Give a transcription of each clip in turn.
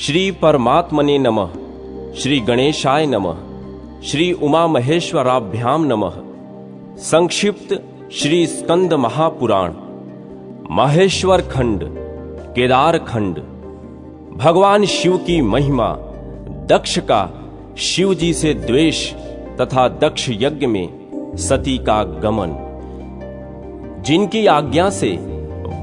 श्री परमात्मने नमः। श्री गणेशाय नमः। श्री उमा महेश्वराभ्याम नमः। संक्षिप्त श्री स्कंद महापुराण। माहेश्वर खंड, केदार खंड। भगवान शिव की महिमा। दक्ष का शिव जी से द्वेष तथा दक्ष यज्ञ में सती का गमन। जिनकी आज्ञा से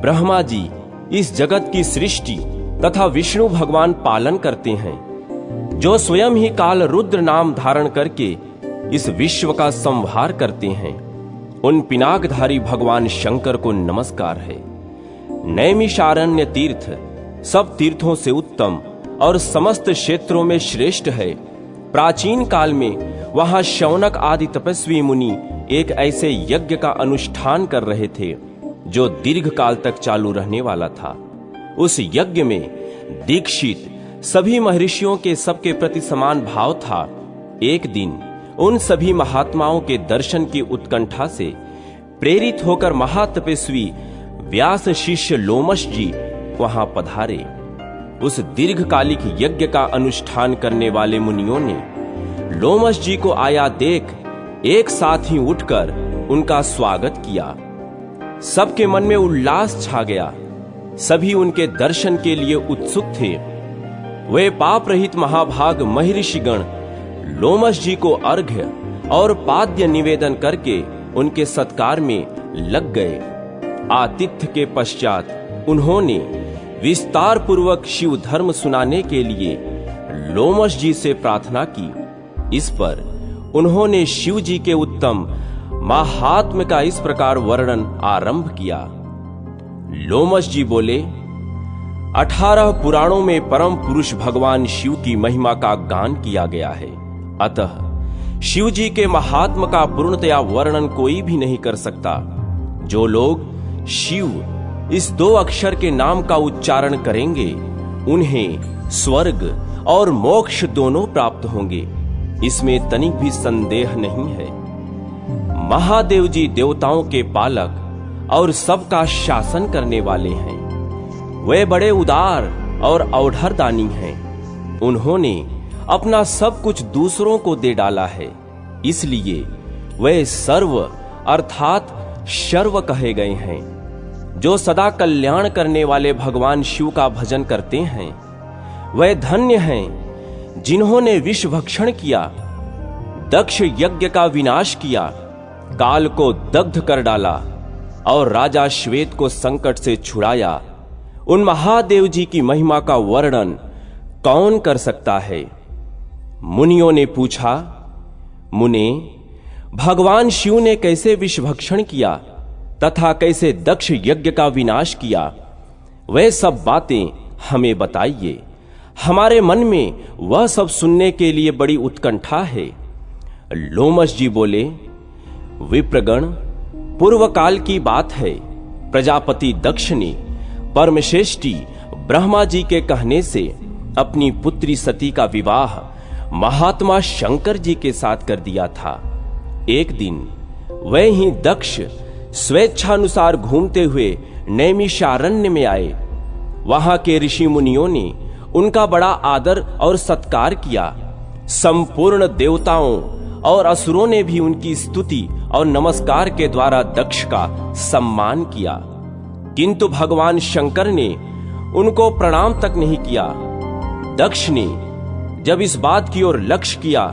ब्रह्मा जी इस जगत की सृष्टि तथा विष्णु भगवान पालन करते हैं, जो स्वयं ही काल रुद्र नाम धारण करके इस विश्व का संहार करते हैं, उन पिनाकधारी भगवान शंकर को नमस्कार है। नैमिषारण्य तीर्थ सब तीर्थों से उत्तम और समस्त क्षेत्रों में श्रेष्ठ है। प्राचीन काल में वहां शौनक आदि तपस्वी मुनि एक ऐसे यज्ञ का अनुष्ठान कर रहे थे जो दीर्घ काल तक चालू रहने वाला था। उस यज्ञ में दीक्षित सभी महर्षियों के सबके प्रति समान भाव था। एक दिन उन सभी महात्माओं के दर्शन की उत्कंठा से प्रेरित होकर महातपस्वी व्यास शिष्य लोमश जी वहां पधारे। उस दीर्घकालिक यज्ञ का अनुष्ठान करने वाले मुनियों ने लोमश जी को आया देख एक साथ ही उठकर उनका स्वागत किया। सबके मन में उल्लास छा गया। सभी उनके दर्शन के लिए उत्सुक थे। वे पाप रहित महाभाग महर्षिगण लोमश जी को अर्घ्य और पाद्य निवेदन करके उनके सत्कार में लग गए। आतिथ्य के पश्चात उन्होंने विस्तार पूर्वक शिव धर्म सुनाने के लिए लोमश जी से प्रार्थना की। इस पर उन्होंने शिव जी के उत्तम महात्म्य का इस प्रकार वर्णन आरंभ किया। लोमश जी बोले, 18 पुराणों में परम पुरुष भगवान शिव की महिमा का गान किया गया है। अतः शिव जी के महात्म का पूर्णतया वर्णन कोई भी नहीं कर सकता। जो लोग शिव इस 2 अक्षर के नाम का उच्चारण करेंगे, उन्हें स्वर्ग और मोक्ष दोनों प्राप्त होंगे, इसमें तनिक भी संदेह नहीं है। महादेव जी देवताओं के पालक और सबका शासन करने वाले हैं। वे बड़े उदार और औढ़रदानी हैं। उन्होंने अपना सब कुछ दूसरों को दे डाला है, इसलिए वे सर्व अर्थात शर्व कहे गए हैं। जो सदा कल्याण करने वाले भगवान शिव का भजन करते हैं, वे धन्य हैं जिन्होंने विष भक्षण किया, दक्ष यज्ञ का विनाश किया, काल को दग्ध कर डाला और राजा श्वेत को संकट से छुड़ाया। उन महादेव जी की महिमा का वर्णन कौन कर सकता है? मुनियों ने पूछा, मुने, भगवान शिव ने कैसे विष भक्षण किया तथा कैसे दक्ष यज्ञ का विनाश किया, वह सब बातें हमें बताइए। हमारे मन में वह सब सुनने के लिए बड़ी उत्कंठा है। लोमश जी बोले, विप्रगण, पूर्व काल की बात है। प्रजापति दक्ष ने परमश्रेष्ठी ब्रह्मा जी के कहने से अपनी पुत्री सती का विवाह महात्मा शंकर जी के साथ कर दिया था। एक दिन वह ही दक्ष स्वेच्छानुसार घूमते हुए नैमिषारण्य में आए। वहां के ऋषि मुनियों ने उनका बड़ा आदर और सत्कार किया। संपूर्ण देवताओं और असुरों ने भी उनकी स्तुति और नमस्कार के द्वारा दक्ष का सम्मान किया, किंतु भगवान शंकर ने उनको प्रणाम तक नहीं किया। दक्ष ने जब इस बात की ओर लक्ष्य किया,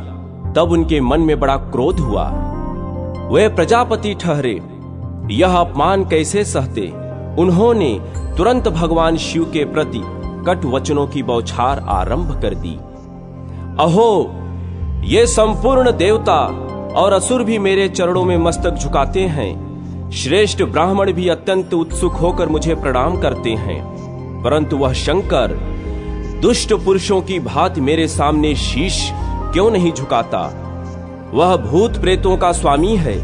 तब उनके मन में बड़ा क्रोध हुआ। वे प्रजापति ठहरे, यह अपमान कैसे सहते। उन्होंने तुरंत भगवान शिव के प्रति कटु वचनों की बौछार आरंभ कर दी। अहो, ये संपूर्ण देवता और असुर भी मेरे चरणों में मस्तक झुकाते हैं। श्रेष्ठ ब्राह्मण भी अत्यंत उत्सुक होकर मुझे प्रणाम करते हैं, परंतु वह शंकर दुष्ट पुरुषों की भांति मेरे सामने शीश क्यों नहीं झुकाता? वह भूत प्रेतों का स्वामी है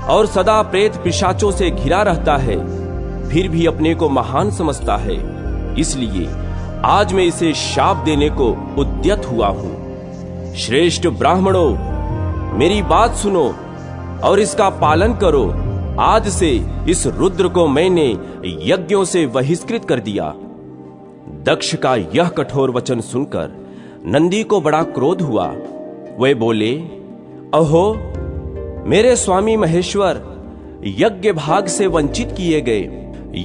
और सदा प्रेत पिशाचों से घिरा रहता है, फिर भी अपने को महान समझता है। इसलिए आज मैं इसे शाप देने को उद्यत हुआ हूं। श्रेष्ठ ब्राह्मणों, मेरी बात सुनो और इसका पालन करो। आज से इस रुद्र को मैंने यज्ञों से बहिष्कृत कर दिया। दक्ष का यह कठोर वचन सुनकर नंदी को बड़ा क्रोध हुआ। वे बोले, अहो मेरे स्वामी महेश्वर, यज्ञ भाग से वंचित किए गए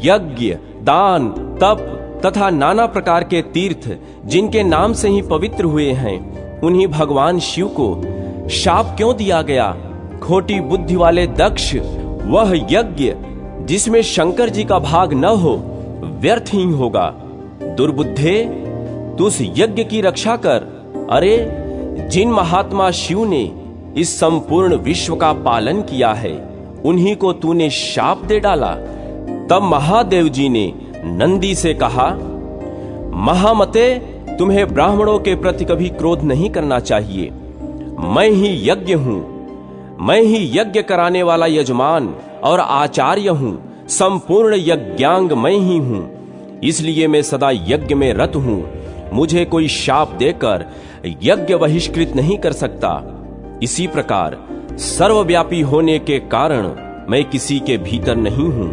यज्ञ, दान, तप तथा नाना प्रकार के तीर्थ जिनके नाम से ही पवित्र हुए हैं, उन्हीं भगवान शिव को शाप क्यों दिया गया? खोटी बुद्धि वाले दक्ष, वह यज्ञ जिसमें शंकर जी का भाग न हो व्यर्थ ही होगा। दुर्बुद्धे, तू उस यज्ञ की रक्षा कर। अरे, जिन महात्मा शिव ने इस संपूर्ण विश्व का पालन किया है, उन्हीं को तूने शाप दे डाला। तब महादेव जी ने नंदी से कहा, महामते, तुम्हें ब्राह्मणों के प्रति कभी क्रोध नहीं करना चाहिए। मैं ही यज्ञ हूं, मैं ही यज्ञ कराने वाला यजमान और आचार्य हूं। संपूर्ण यज्ञांग मैं ही हूं, इसलिए मैं सदा यज्ञ में रत हूं। मुझे कोई शाप देकर यज्ञ बहिष्कृत नहीं कर सकता। इसी प्रकार सर्वव्यापी होने के कारण मैं किसी के भीतर नहीं हूं,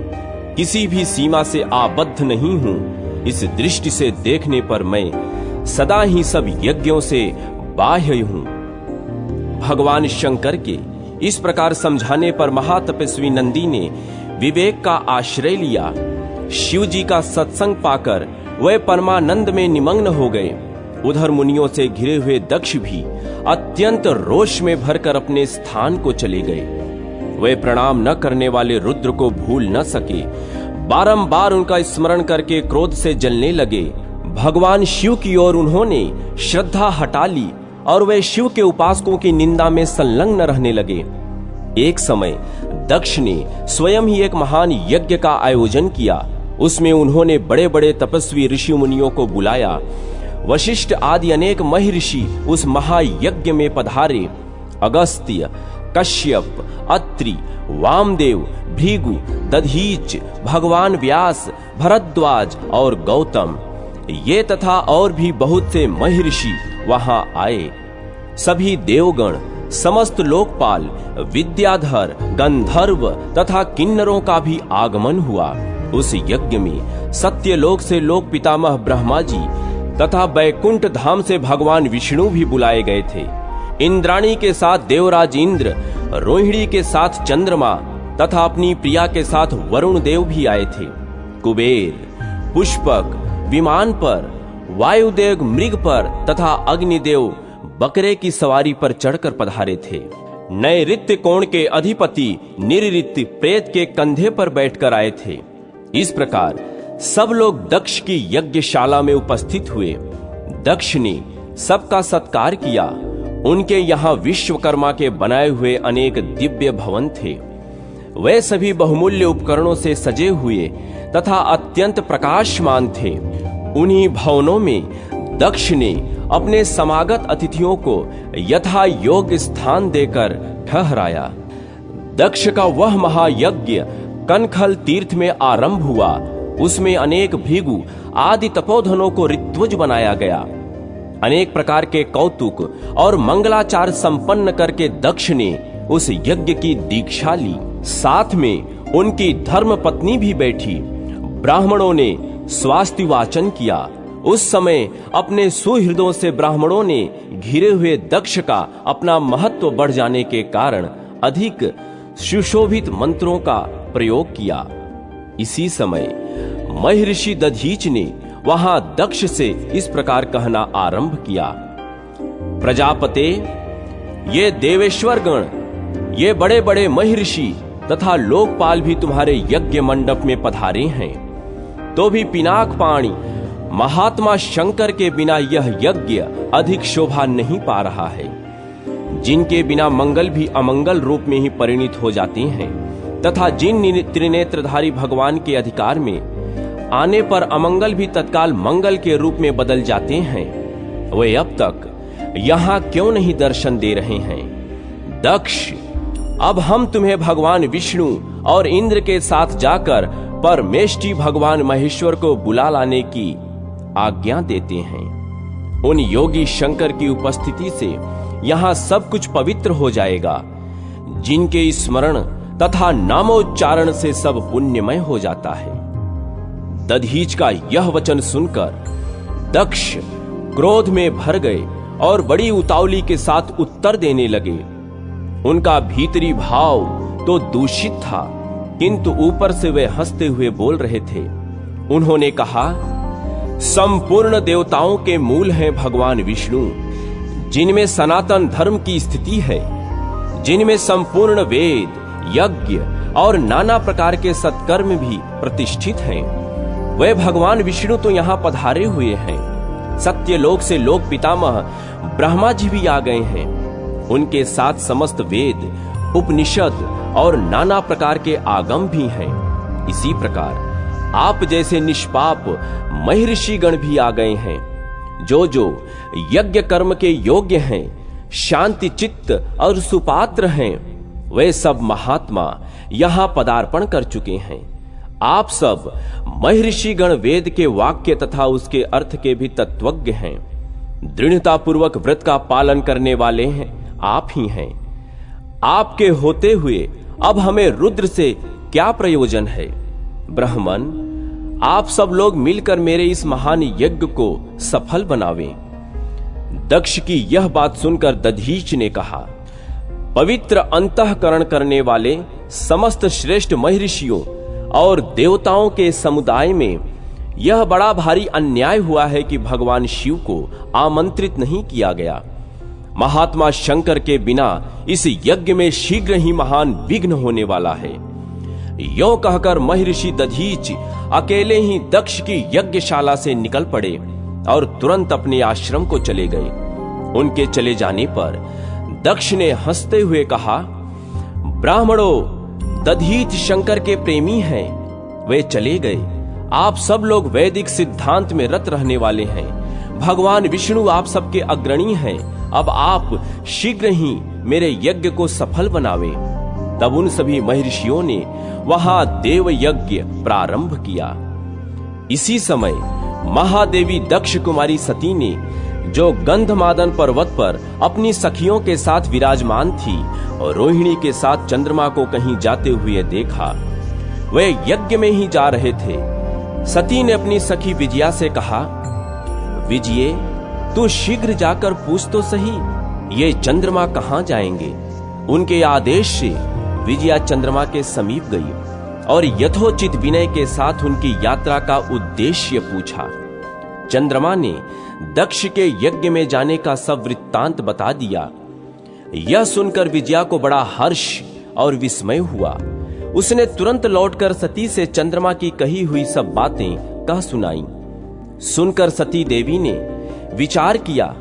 किसी भी सीमा से आबद्ध नहीं हूं। इस दृष्टि से देखने पर मैं सदा ही सब यज्ञों से बाह्य हूं। भगवान शंकर के इस प्रकार समझाने पर महातपस्वी नंदी ने विवेक का आश्रय लिया। शिव जी का सत्संग पाकर वे परमानंद में निमग्न हो गए। उधर मुनियों से घिरे हुए दक्ष भी अत्यंत रोष में भरकर अपने स्थान को चले गए। वे प्रणाम न करने वाले रुद्र को भूल न सके। बारंबार उनका स्मरण करके क्रोध से जलने लगे। भगवान शिव की ओर उन्होंने श्रद्धा हटा ली और वे शिव के उपासकों की निंदा में संलग्न रहने लगे। एक समय दक्ष ने स्वयं ही एक महान यज्ञ का आयोजन किया। उसमें उन्होंने बड़े बड़े तपस्वी ऋषि मुनियों को बुलाया। वशिष्ठ आदि अनेक महर्षि उस महायज्ञ में पधारे। अगस्त्य, कश्यप, अत्रि, वामदेव, भृगु, दधीच, भगवान व्यास, भरद्वाज और गौतम, ये तथा और भी बहुत से महर्षि वहां आए। सभी देवगण, समस्त लोकपाल, विद्याधर, गंधर्व तथा किन्नरों का भी आगमन हुआ। उस यज्ञ में सत्यलोक से लोक पितामह ब्रह्मा जी तथा बैकुंठ धाम से भगवान विष्णु भी बुलाए गए थे। इंद्राणी के साथ देवराज इंद्र, रोहिणी के साथ चंद्रमा तथा अपनी प्रिया के साथ वरुण देव भी आए थे। कुबेर, पुष्पक विमान पर, वायुदेव मृग पर तथा अग्निदेव बकरे की सवारी पर चढ़कर पधारे थे। नैऋत्य कोण के अधिपति निरृत्य प्रेत के कंधे पर बैठकर आए थे। इस प्रकार सब लोग दक्ष की यज्ञशाला में उपस्थित हुए। दक्ष ने सबका सत्कार किया। उनके यहाँ विश्वकर्मा के बनाए हुए अनेक दिव्य भवन थे। वे सभी बहुमूल्य उपकरणों से सजे हुए तथा अत्यंत प्रकाशमान थे। उन्हीं भवनों में दक्ष ने अपने समागत अतिथियों को यथा योग्य स्थान देकर ठहराया। दक्ष का वह महायज्ञ कनखल तीर्थ में आरंभ हुआ। उसमें अनेक भृगु आदि तपोधनों को ऋत्विज बनाया गया। अनेक प्रकार के कौतुक और मंगलाचार संपन्न करके दक्ष ने उस यज्ञ की दीक्षा ली। साथ में उनकी धर्म पत्नी भी बैठी। ब्राह्मणों ने स्वास्ति वाचन किया। उस समय अपने सुहृदों से ब्राह्मणों ने घिरे हुए दक्ष का अपना महत्व बढ़ जाने के कारण अधिक सुशोभित मंत्रों का प्रयोग किया। इसी समय महर्षि दधीच ने वहां दक्ष से इस प्रकार कहना आरंभ किया। प्रजापते, ये देवेश्वर गण, ये बड़े बड़े महर्षि तथा लोकपाल भी तुम्हारे यज्ञ मंडप में पधारे हैं, तो भी पिनाक पाणी महात्मा शंकर के बिना यह यज्ञ अधिक शोभा नहीं पा रहा है। जिनके बिना मंगल भी अमंगल रूप में ही परिणित हो जाते हैं तथा जिन त्रिनेत्रधारी भगवान के अधिकार में आने पर अमंगल भी तत्काल मंगल के रूप में बदल जाते हैं, वे अब तक यहाँ क्यों नहीं दर्शन दे रहे हैं? दक्ष, अब हम तुम्हें भगवान विष्णु और इंद्र के साथ जाकर परमेष्टि भगवान महेश्वर को बुला लाने की आज्ञा देते हैं। उन योगी शंकर की उपस्थिति से यहाँ सब कुछ पवित्र हो जाएगा, जिनके स्मरण तथा नामोच्चारण से सब पुण्यमय हो जाता है। दधीच का यह वचन सुनकर दक्ष क्रोध में भर गए और बड़ी उतावली के साथ उत्तर देने लगे। उनका भीतरी भाव तो दूषित था, किंतु ऊपर से वे हंसते हुए बोल रहे थे। उन्होंने कहा, संपूर्ण देवताओं के मूल हैं भगवान विष्णु, जिनमें सनातन धर्म की स्थिति है, जिनमें संपूर्ण वेद, यज्ञ और नाना प्रकार के सत्कर्म भी प्रतिष्ठित हैं। वे भगवान विष्णु तो यहाँ पधारे हुए हैं। सत्यलोक से लोक पितामह ब्रह्मा जी भी आ गए हैं। उनके साथ समस्त वेद, उपनिषद और नाना प्रकार के आगम भी हैं। इसी प्रकार आप जैसे निष्पाप महर्षि गण भी आ गए हैं, जो यज्ञ कर्म के योग्य हैं, शांति चित्त और सुपात्र हैं। वे सब महात्मा यहां पदार्पण कर चुके हैं। आप सब महर्षि गण वेद के वाक्य तथा उसके अर्थ के भी तत्वज्ञ हैं। दृढ़ता पूर्वक व्रत का पालन करने वाले हैं आप ही हैं। आपके होते हुए अब हमें रुद्र से क्या प्रयोजन है? ब्राह्मण, आप सब लोग मिलकर मेरे इस महान यज्ञ को सफल बनावें। दक्ष की यह बात सुनकर दधीच ने कहा, पवित्र अंतःकरण करने वाले समस्त श्रेष्ठ महर्षियों और देवताओं के समुदाय में यह बड़ा भारी अन्याय हुआ है कि भगवान शिव को आमंत्रित नहीं किया गया। महात्मा शंकर के बिना इस यज्ञ में शीघ्र ही महान विघ्न होने वाला है। यों कहकर महर्षि दधीच अकेले ही दक्ष की यज्ञशाला से निकल पड़े और तुरंत अपने आश्रम को चले गए। उनके चले जाने पर दक्ष ने हंसते हुए कहा, ब्राह्मणों, दधीच शंकर के प्रेमी हैं, वे चले गए। आप सब लोग वैदिक सिद्धांत में रत रहने वाले हैं। भगवान विष्णु आप सबके अग्रणी हैं। अब आप शीघ्र ही मेरे यज्ञ को सफल बनावें। तब उन सभी महर्षियों ने वहां देव यज्ञ प्रारंभ किया। इसी समय महादेवी दक्ष कुमारी सती ने, जो गंधमादन पर्वत पर अपनी सखियों के साथ विराजमान थी और रोहिणी के साथ चंद्रमा को कहीं जाते हुए देखा, वे यज्ञ में ही जा रहे थे। सती ने अपनी सखी विजया से कहा, विजये, तू शीघ्र जाकर पूछ तो सही, ये चंद्रमा कहां जाएंगे? उनके आदेश से विजया चंद्रमा के समीप गई और यथोचित विनय के साथ उनकी यात्रा का उद्देश्य पूछा। चंद्रमा ने दक्ष के यज्ञ में जाने का सब वृत्तांत बता दिया। यह सुनकर विजया को बड़ा हर्ष और विस्मय हुआ। उसने तुरंत लौटकर सती से चंद्रमा की कही हुई सब बातें कह सुनाई। सुनकर सती देवी ने विचार किया,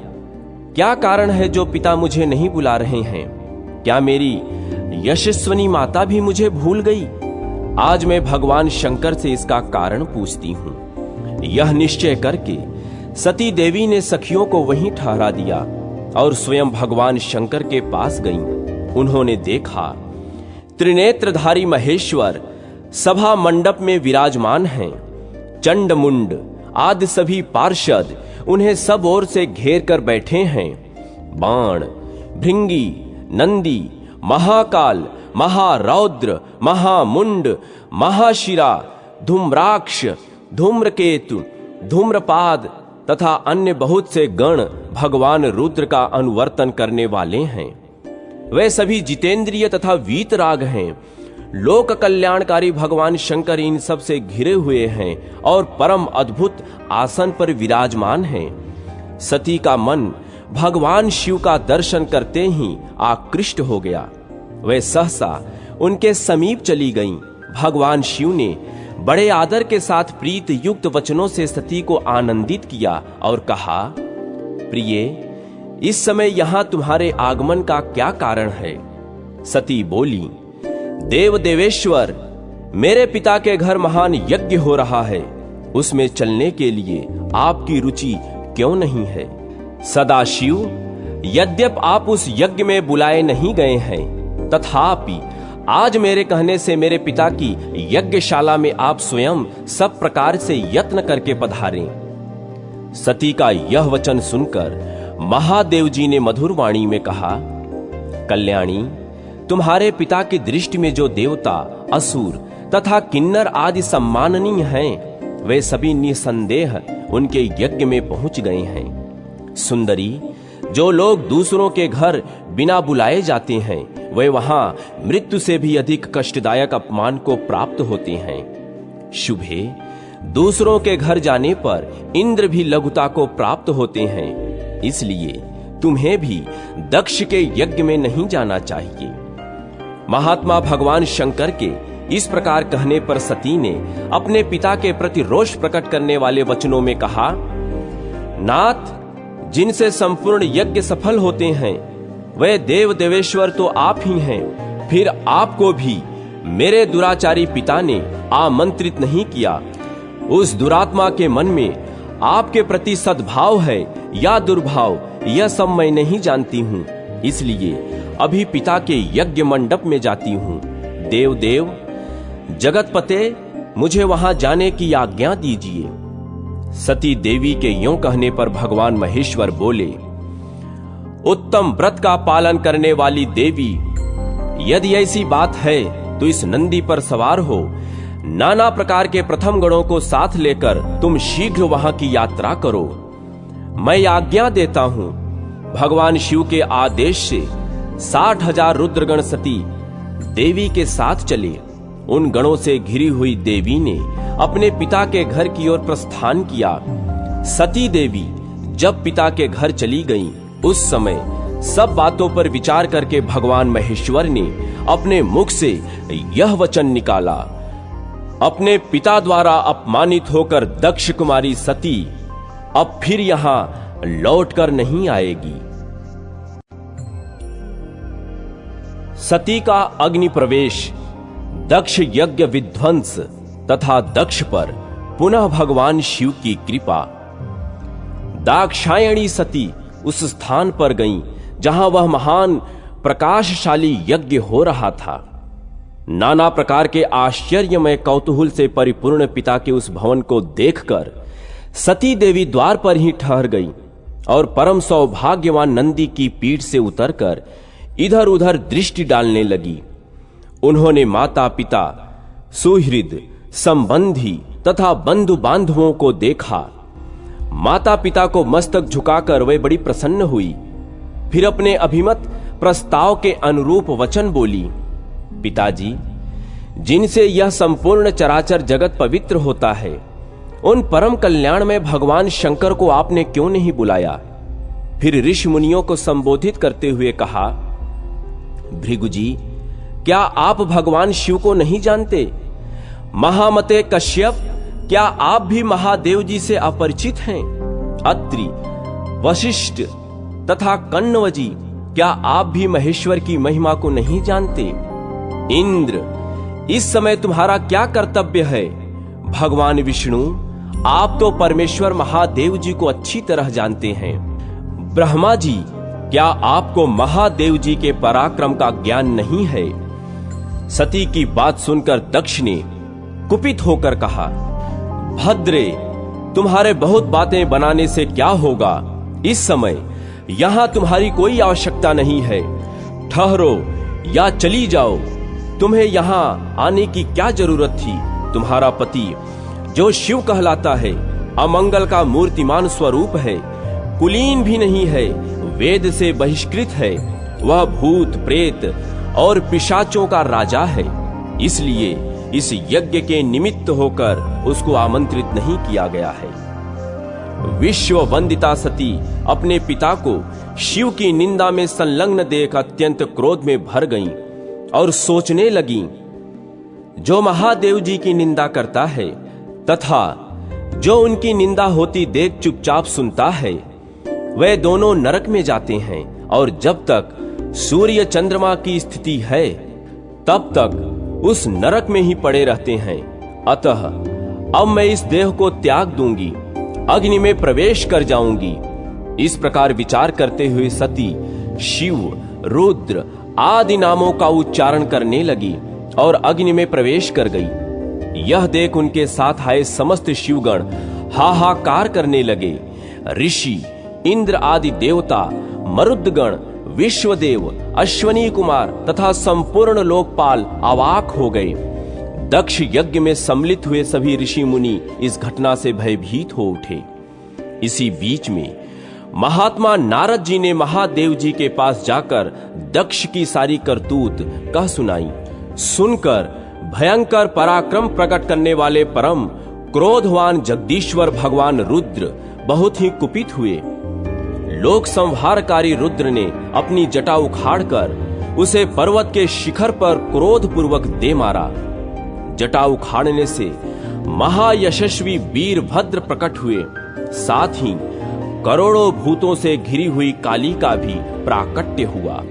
क्या कारण है जो पिता मुझे नहीं बुला रहे हैं? क्या मेरी यशस्विनी माता भी मुझे भूल गई? आज मैं भगवान शंकर से इसका कारण पूछती हूं। यह निश्चय करके सती देवी ने सखियों को वहीं ठहरा दिया और स्वयं भगवान शंकर के पास गईं। उन्होंने देखा, त्रिनेत्रधारी महेश्वर सभा मंडप में विराजमान हैं। चंड मुंड आदि सभी पार्षद उन्हें सब ओर से घेर कर बैठे हैं। बाण, भृंगी, नंदी, महाकाल, महारौद्र, महामुंड, महाशिरा, धूम्राक्ष, धूम्रकेतु, धूम्रपाद तथा अन्य बहुत से गण भगवान रुद्र का अनुवर्तन करने वाले हैं। वे सभी जितेंद्रिय तथा वीतराग हैं। लोक कल्याणकारी भगवान शंकर इन सब से घिरे हुए हैं और परम अद्भुत आसन पर विराजमान हैं। सती का मन भगवान शिव का दर्शन करते ही आकृष्ट हो गया। वे सहसा उनके समीप चली गईं। भगवान शिव ने बड़े आदर के साथ प्रीत युक्त वचनों से सती को आनंदित किया और कहा, प्रिये, इस समय यहां तुम्हारे आगमन का क्या कारण है? सती बोली, देव देवेश्वर, मेरे पिता के घर महान यज्ञ हो रहा है। उसमें चलने के लिए आपकी रुचि क्यों नहीं है? सदाशिव, यद्यप आप उस यज्ञ में बुलाए नहीं गए हैं, तथापि आज मेरे कहने से मेरे पिता की यज्ञशाला में आप स्वयं सब प्रकार से यत्न करके पधारें। सती का यह वचन सुनकर महादेव जी ने मधुर वाणी में कहा, कल्याणी, तुम्हारे पिता की दृष्टि में जो देवता, असुर तथा किन्नर आदि सम्माननीय हैं, वे सभी निसंदेह उनके यज्ञ में पहुंच गए हैं। सुंदरी, जो लोग दूसरों के घर बिना बुलाए जाते हैं, वे वहां मृत्यु से भी अधिक कष्टदायक अपमान को प्राप्त होते हैं। शुभे, दूसरों के घर जाने पर इंद्र भी लघुता को प्राप्त होते हैं, इसलिए तुम्हें भी दक्ष के यज्ञ में नहीं जाना चाहिए। महात्मा भगवान शंकर के इस प्रकार कहने पर सती ने अपने पिता के प्रति रोष प्रकट करने वाले वचनों में कहा, नाथ, जिनसे संपूर्ण यज्ञ सफल होते हैं, वे देव देवेश्वर तो आप ही हैं। फिर आपको भी मेरे दुराचारी पिता ने आमंत्रित नहीं किया। उस दुरात्मा के मन में आपके प्रति सद्भाव है या दुर्भाव, यह सब मैं नहीं जानती हूँ, इसलिए अभी पिता के यज्ञ मंडप में जाती हूँ। देव देव, जगतपते, मुझे वहां जाने की आज्ञा दीजिए। सती देवी के यूं कहने पर भगवान महेश्वर बोले, उत्तम व्रत का पालन करने वाली देवी, यदि ऐसी बात है तो इस नंदी पर सवार हो, नाना प्रकार के प्रथम गणों को साथ लेकर तुम शीघ्र वहां की यात्रा करो। मैं आज्ञा देता हूं, भगवान शिव के आदेश से 60,000 रुद्रगण सती देवी के साथ चले। उन गणों से घिरी हुई देवी ने अपने पिता के घर की ओर प्रस्थान किया। सती देवी जब पिता के घर चली गईं, उस समय सब बातों पर विचार करके भगवान महेश्वर ने अपने मुख से यह वचन निकाला, अपने पिता द्वारा अपमानित होकर दक्ष कुमारी सती अब फिर यहां लौटकर नहीं आएगी। सती का अग्नि प्रवेश, दक्ष यज्ञ विध्वंस तथा दक्ष पर पुनः भगवान शिव की कृपा। दाक्षायणी सती उस स्थान पर गईं जहां वह महान प्रकाशशाली यज्ञ हो रहा था। नाना प्रकार के आश्चर्यमय कौतूहल से परिपूर्ण पिता के उस भवन को देखकर सती देवी द्वार पर ही ठहर गई और परम सौभाग्यवान नंदी की पीठ से उतरकर इधर उधर दृष्टि डालने लगी। उन्होंने माता पिता, सुहृद, संबंधी तथा बंधु बांधवों को देखा। माता पिता को मस्तक झुकाकर वे बड़ी प्रसन्न हुई। फिर अपने अभिमत प्रस्ताव के अनुरूप वचन बोली, पिताजी, जिनसे यह संपूर्ण चराचर जगत पवित्र होता है, उन परम कल्याण में भगवान शंकर को आपने क्यों नहीं बुलाया? फिर ऋषि मुनियों को संबोधित करते हुए कहा, भृगुजी, क्या आप भगवान शिव को नहीं जानते? महामते कश्यप, क्या आप भी महादेव जी से अपरिचित हैं? अत्रि, वशिष्ठ तथा कण्वजी, क्या आप भी महेश्वर की महिमा को नहीं जानते? इंद्र, इस समय तुम्हारा क्या कर्तव्य है? भगवान विष्णु, आप तो परमेश्वर महादेव जी को अच्छी तरह जानते हैं। ब्रह्मा जी, क्या आपको महादेव जी के पराक्रम का ज्ञान नहीं है? सती की बात सुनकर दक्ष ने कुपित होकर कहा, भद्रे, तुम्हारे बहुत बातें बनाने से क्या होगा? इस समय यहां तुम्हारी कोई आवश्यकता नहीं है। ठहरो या चली जाओ। तुम्हें यहां आने की क्या जरूरत थी? तुम्हारा पति, जो शिव कहलाता है, अमंगल का मूर्तिमान स्वरूप है, कुलीन भी नहीं है, वेद से बहिष्कृत है, वह भूत प्रेत और पिशाचों का राजा है। इसलिए इस यज्ञ के निमित्त होकर उसको आमंत्रित नहीं किया गया है। विश्व वंदिता सती अपने पिता को शिव की निंदा में संलग्न देख अत्यंत क्रोध में भर गईं और सोचने लगीं, जो महादेव जी की निंदा करता है तथा जो उनकी निंदा होती देख चुपचाप सुनता है, वे दोनों नरक में जाते हैं और जब तक सूर्य चंद्रमा की स्थिति है तब तक उस नरक में ही पड़े रहते हैं। अतः अब मैं इस देह को त्याग दूंगी, अग्नि में प्रवेश कर जाऊंगी। इस प्रकार विचार करते हुए सती शिव, रुद्र आदि नामों का उच्चारण करने लगी और अग्नि में प्रवेश कर गई। यह देख उनके साथ आए समस्त शिवगण हाहाकार करने लगे। ऋषि, इंद्र आदि देवता, मरुद्गण, विश्वदेव, अश्वनी कुमार तथा संपूर्ण लोकपाल अवाक हो गए। दक्ष यज्ञ में सम्मिलित हुए सभी ऋषि मुनि इस घटना से भयभीत हो उठे। इसी बीच में महात्मा नारद जी ने महादेव जी के पास जाकर दक्ष की सारी करतूत कह सुनाई। सुनकर भयंकर पराक्रम प्रकट करने वाले परम क्रोधवान जगदीश्वर भगवान रुद्र बहुत ही कुपित हुए। लोक संहारकारी रुद्र ने अपनी जटा उखाड़कर उसे पर्वत के शिखर पर क्रोधपूर्वक दे मारा। जटा उखाड़ने से महायशस्वी वीरभद्र प्रकट हुए, साथ ही करोड़ों भूतों से घिरी हुई काली का भी प्राकट्य हुआ।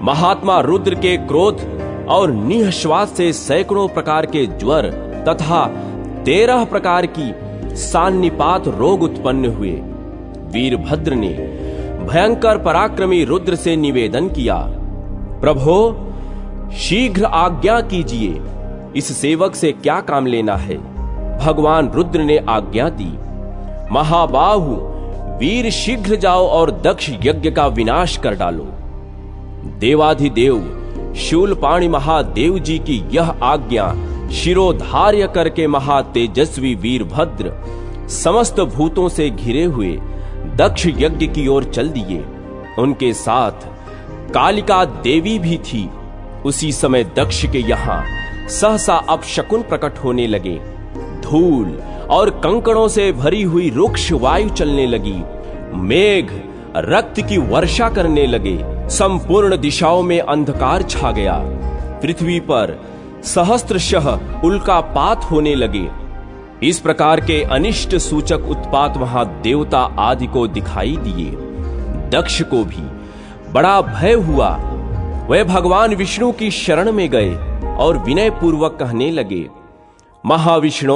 महात्मा रुद्र के क्रोध और निःश्वास से सैकड़ों प्रकार के ज्वर तथा 13 प्रकार की सान्निपात रोग उत्पन्न हुए। वीरभद्र ने भयंकर पराक्रमी रुद्र से निवेदन किया, प्रभो शीघ्र आज्ञा कीजिए, इस सेवक से क्या काम लेना है। भगवान रुद्र ने आज्ञा दी, महाबाहु वीर शीघ्र जाओ और दक्ष यज्ञ का विनाश कर डालो। देवाधिदेव शूलपाणि महादेव जी की यह आज्ञा शिरोधार्य करके महातेजस्वी वीरभद्र समस्त भूतों से घिरे हुए दक्ष यज्ञ की ओर चल दिए। उनके साथ कालिका देवी भी थी। उसी समय दक्ष के यहाँ सहसा अपशकुन प्रकट होने लगे। धूल और कंकड़ों से भरी हुई रुक्ष वायु चलने लगी। मेघ रक्त की वर्षा करने लगे। संपूर्ण दिशाओं में अंधकार छा गया। पृथ्वी पर सहस्त्रशः उल्कापात होने लगे। इस प्रकार के अनिष्ट सूचक उत्पात वहां देवता आदि को दिखाई दिए। दक्ष को भी बड़ा भय हुआ। वह भगवान विष्णु की शरण में गए और विनय पूर्वक कहने लगे, महाविष्णु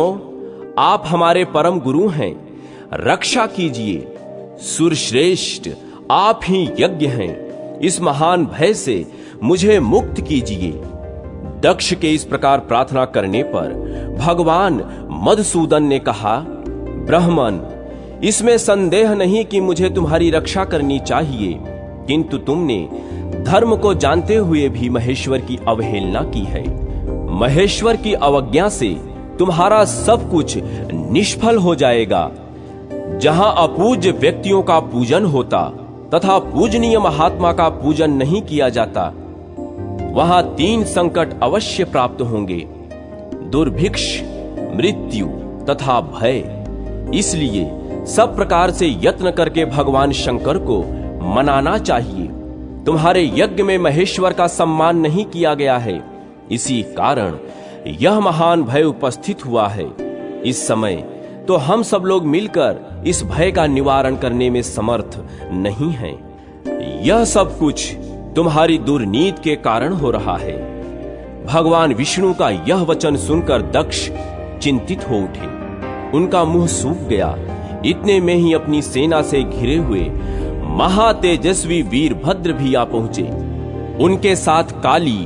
आप हमारे परम गुरु हैं, रक्षा कीजिए। सुरश्रेष्ठ आप ही यज्ञ हैं, इस महान भय से मुझे मुक्त कीजिए। दक्ष के इस प्रकार प्रार्थना करने पर भगवान मधुसूदन ने कहा, ब्राह्मण इसमें संदेह नहीं कि मुझे तुम्हारी रक्षा करनी चाहिए, किंतु तुमने धर्म को जानते हुए भी महेश्वर की अवहेलना की है। महेश्वर की अवज्ञा से तुम्हारा सब कुछ निष्फल हो जाएगा। जहां अपूज्य व्यक्तियों का पूजन होता तथा पूजनीय महात्मा का पूजन नहीं किया जाता, वहां 3 संकट अवश्य प्राप्त होंगे, दुर्भिक्ष, मृत्यु तथा भय। इसलिए सब प्रकार से यत्न करके भगवान शंकर को मनाना चाहिए। तुम्हारे यज्ञ में महेश्वर का सम्मान नहीं किया गया है, इसी कारण यह महान भय उपस्थित हुआ है। इस समय तो हम सब लोग मिलकर इस भय का निवारण करने में समर्थ नहीं हैं। यह सब कुछ तुम्हारी दुर्नीति के कारण हो रहा है। भगवान विष्णु का यह वचन सुनकर दक्ष चिंतित हो उठे। उनका मुंह सूख गया। इतने में ही अपनी सेना से घिरे हुए महातेजस्वी वीरभद्र भी आ पहुंचे। उनके साथ काली,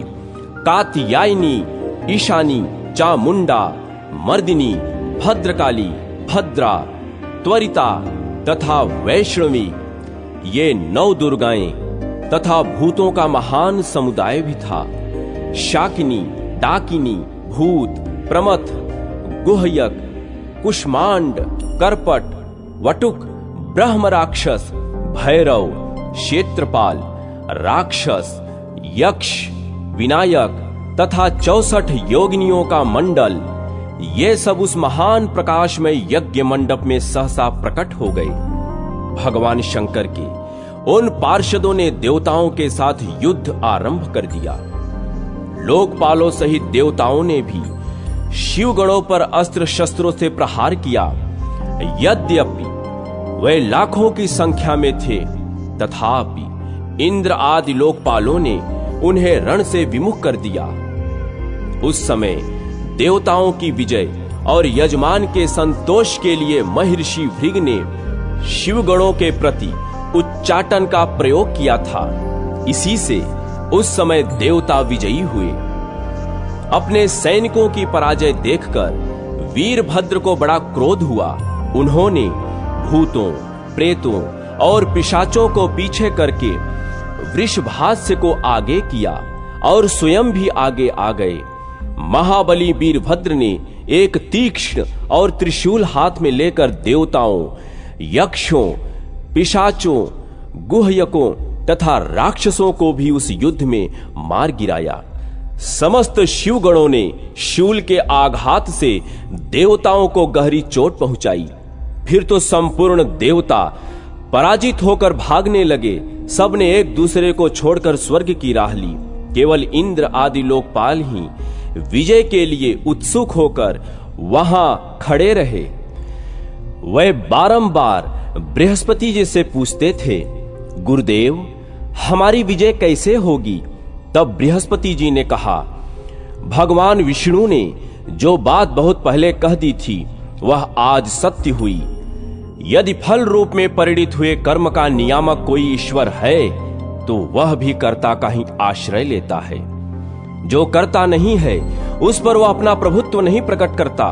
कात्यायनी, ईशानी, चामुंडा, मर्दिनी, भद्रकाली, भद्रा, त्वरिता तथा वैष्णवी, ये 9 दुर्गाएं तथा भूतों का महान समुदाय भी था। शाकिनी, डाकिनी, भूत, प्रमथ, गुहयक, कुष्मांड, करपट, वटुक, ब्रह्म राक्षस, भैरव, क्षेत्रपाल, राक्षस, यक्ष, विनायक तथा 64 योगिनियों का मंडल, ये सब उस महान प्रकाश में यज्ञ मंडप में सहसा प्रकट हो गए। भगवान शंकर के उन पार्षदों ने देवताओं के साथ युद्ध आरंभ कर दिया। लोकपालों सहित देवताओं ने भी शिवगणों पर अस्त्र शस्त्रों से प्रहार किया। यद्यपि वे लाखों की संख्या में थे, तथापि इंद्र आदि लोकपालों ने उन्हें रण से विमुख कर दिया। उस समय देवताओं की विजय और यजमान के संतोष के लिए महर्षि भृग ने शिवगणों के प्रति उच्चाटन का प्रयोग किया था। इसी से उस समय देवता विजयी हुए। अपने सैनिकों की पराजय देखकर वीरभद्र को बड़ा क्रोध हुआ। उन्होंने भूतों, प्रेतों और पिशाचों को पीछे करके वृषभास्य को आगे किया और स्वयं भी आगे आ गए। महाबली वीरभद्र ने एक तीक्ष्ण और त्रिशूल हाथ में लेकर देवताओं, यक्षों, पिशाचों, गुह्यकों तथा राक्षसों को भी उस युद्ध में मार गिराया। समस्त शिवगणों ने शूल के आघात से देवताओं को गहरी चोट पहुंचाई। फिर तो संपूर्ण देवता पराजित होकर भागने लगे। सबने एक दूसरे को छोड़कर स्वर्ग की राह ली। केवल इंद्र आदि लोकपाल ही विजय के लिए उत्सुक होकर वहां खड़े रहे। वह बारंबार बृहस्पति जी से पूछते थे, गुरुदेव, हमारी विजय कैसे होगी? तब बृहस्पति जी ने कहा, भगवान विष्णु ने जो बात बहुत पहले कह दी थी वह आज सत्य हुई। यदि फल रूप में परिणित हुए कर्म का नियामक कोई ईश्वर है तो वह भी कर्ता का ही आश्रय लेता है। जो कर्ता नहीं है उस पर वह अपना प्रभुत्व नहीं प्रकट करता।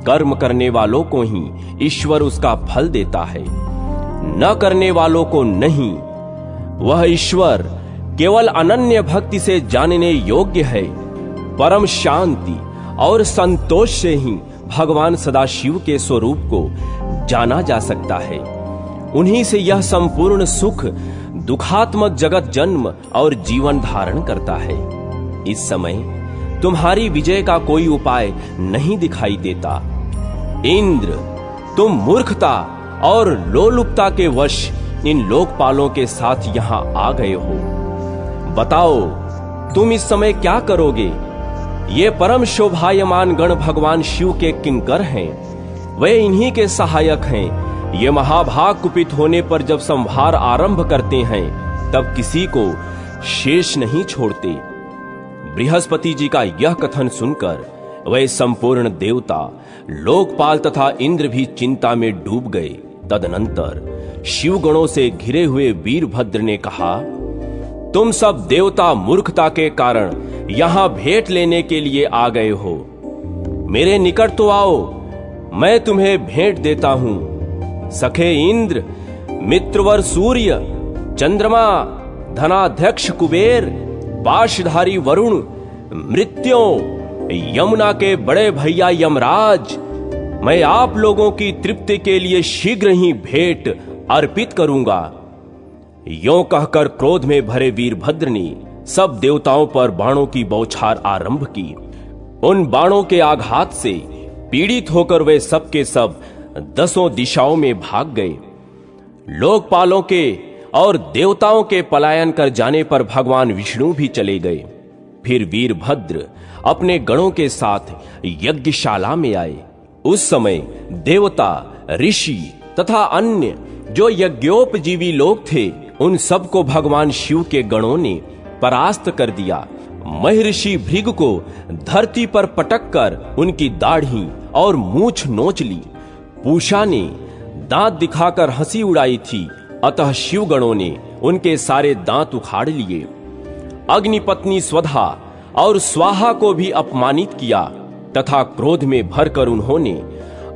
कर्म करने वालों को ही ईश्वर उसका फल देता है, न करने वालों को नहीं। वह ईश्वर केवल अनन्य भक्ति से जानने योग्य है। परम शांति और संतोष से ही भगवान सदाशिव के स्वरूप को जाना जा सकता है। उन्हीं से यह संपूर्ण सुख दुखात्मक जगत जन्म और जीवन धारण करता है। इस समय तुम्हारी विजय का कोई उपाय नहीं दिखाई देता। इंद्र, तुम मूर्खता और लोलुपता के वश इन लोकपालों के साथ यहां आ गए हो। बताओ, तुम इस समय क्या करोगे? ये परम शोभायमान गण भगवान शिव के किंकर हैं। वे इन्हीं के सहायक हैं। ये महाभाग कुपित होने पर जब संहार आरंभ करते हैं तब किसी को शेष नहीं छोड़ते। बृहस्पति जी का यह कथन सुनकर वे संपूर्ण देवता, लोकपाल तथा इंद्र भी चिंता में डूब गए। तदनंतर शिवगणों से घिरे हुए वीरभद्र ने कहा, तुम सब देवता मूर्खता के कारण यहां भेंट लेने के लिए आ गए हो। मेरे निकट तो आओ, मैं तुम्हें भेंट देता हूं। सखे इंद्र, मित्रवर सूर्य, चंद्रमा, धनाध्यक्ष कुबेर, पाशधारी वरुण, मृत्यों, यमुना के बड़े भैया यमराज, मैं आप लोगों की तृप्ति के लिए शीघ्र ही भेंट अर्पित करूंगा। यों कहकर क्रोध में भरे वीरभद्र ने सब देवताओं पर बाणों की बौछार आरंभ की। उन बाणों के आघात से पीड़ित होकर वे सब के सब दसों दिशाओं में भाग गए। लोकपालों के और देवताओं के पलायन कर जाने पर भगवान विष्णु भी चले गए। फिर वीरभद्र अपने गणों के साथ यज्ञशाला में आए। उस समय देवता, ऋषि तथा अन्य जो यज्ञोपजीवी लोग थे उन सबको भगवान शिव के गणों ने परास्त कर दिया। महर्षि भृगु को धरती पर पटक कर उनकी दाढ़ी और मूछ नोच ली। पूषा ने दांत दिखाकर हंसी उड़ाई थी, अतः शिवगणों ने उनके सारे दांत उखाड़ लिए। अग्निपत्नी स्वधा और स्वाहा को भी अपमानित किया तथा क्रोध में भरकर उन्होंने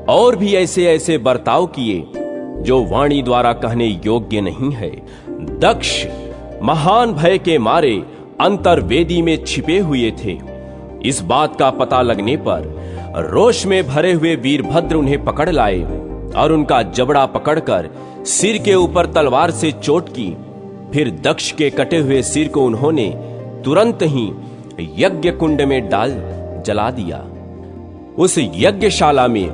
और भी ऐसे ऐसे बर्ताव किए जो वाणी द्वारा कहने योग्य नहीं है। दक्ष महान भय के मारे अंतर्वेदी में छिपे हुए थे। इस बात का पता लगने पर रोष में भरे हुए वीरभद्र उन्हें पकड़ लाए और उनका जबड़ा पकड़कर सिर के ऊपर तलवार से चोट की। फिर दक्ष के कटे हुए सिर को उन्होंने तुरंत ही यज्ञ कुंड में डाल जला दिया। उस यज्ञशाला में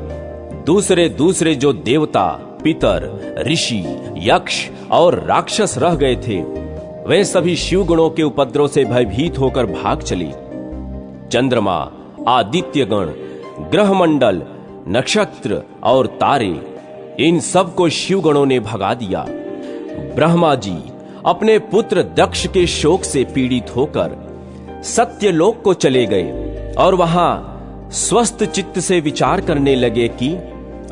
दूसरे दूसरे जो देवता, पितर, ऋषि, यक्ष और राक्षस रह गए थे वे सभी शिवगणों के उपद्रव से भयभीत होकर भाग चले। चंद्रमा, आदित्य गण, ग्रहमंडल, नक्षत्र और तारे, इन सब को शिवगणों ने भगा दिया। ब्रह्मा जी अपने पुत्र दक्ष के शोक से पीड़ित होकर सत्यलोक को चले गए और वहां स्वस्थ चित्त से विचार करने लगे कि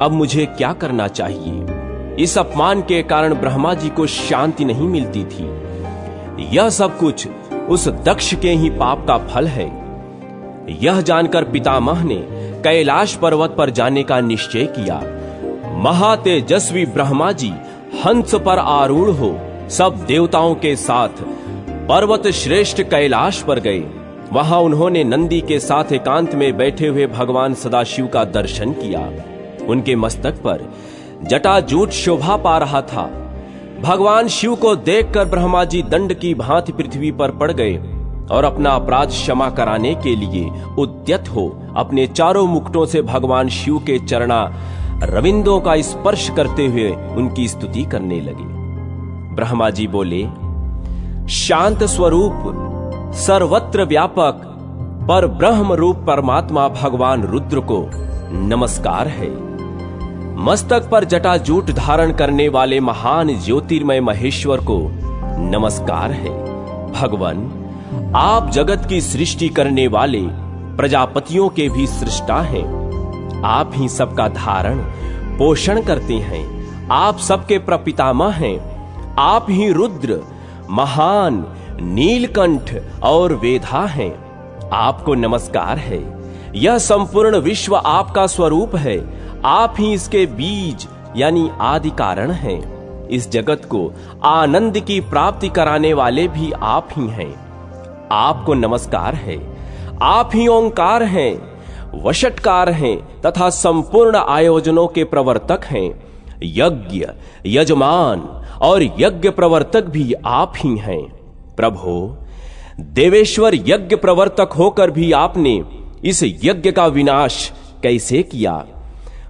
अब मुझे क्या करना चाहिए। इस अपमान के कारण ब्रह्मा जी को शांति नहीं मिलती थी। यह सब कुछ उस दक्ष के ही पाप का फल है। यह जानकर पितामह ने कैलाश पर्वत पर जाने का निश्चय किया। महातेजस्वी ब्रह्मा जी हंस पर आरूढ़ हो सब देवताओं के साथ पर्वत श्रेष्ठ कैलाश पर गए। वहां उन्होंने नंदी के साथ एकांत में बैठे हुए भगवान सदाशिव का दर्शन किया। उनके मस्तक पर जटाजूट शोभा पा रहा था। भगवान शिव को देखकर ब्रह्मा जी दंड की भांति पृथ्वी पर पड़ गए और अपना अपराध क्षमा कराने के लिए उद्यत हो अपने चारों मुकुटों से भगवान शिव के चरणा रविंदों का स्पर्श करते हुए उनकी स्तुति करने लगे। ब्रह्मा जी बोले, शांत स्वरूप सर्वत्र व्यापक पर ब्रह्म रूप परमात्मा भगवान रुद्र को नमस्कार है। मस्तक पर जटाजूट धारण करने वाले महान ज्योतिर्मय महेश्वर को नमस्कार है। भगवान, आप जगत की सृष्टि करने वाले प्रजापतियों के भी सृष्टा हैं। आप ही सबका धारण पोषण करते हैं। आप सबके प्रपितामह हैं। आप ही रुद्र, महान, नीलकंठ और वेधा हैं। आपको नमस्कार है। यह संपूर्ण विश्व आपका स्वरूप है। आप ही इसके बीज यानी आदि कारण हैं। इस जगत को आनंद की प्राप्ति कराने वाले भी आप ही हैं। आपको नमस्कार है। आप ही ओंकार हैं, वशटकार हैं तथा संपूर्ण आयोजनों के प्रवर्तक हैं। यज्ञ, यजमान और यज्ञ प्रवर्तक भी आप ही हैं। प्रभो, देवेश्वर यज्ञ प्रवर्तक होकर भी आपने इस यज्ञ का विनाश कैसे किया?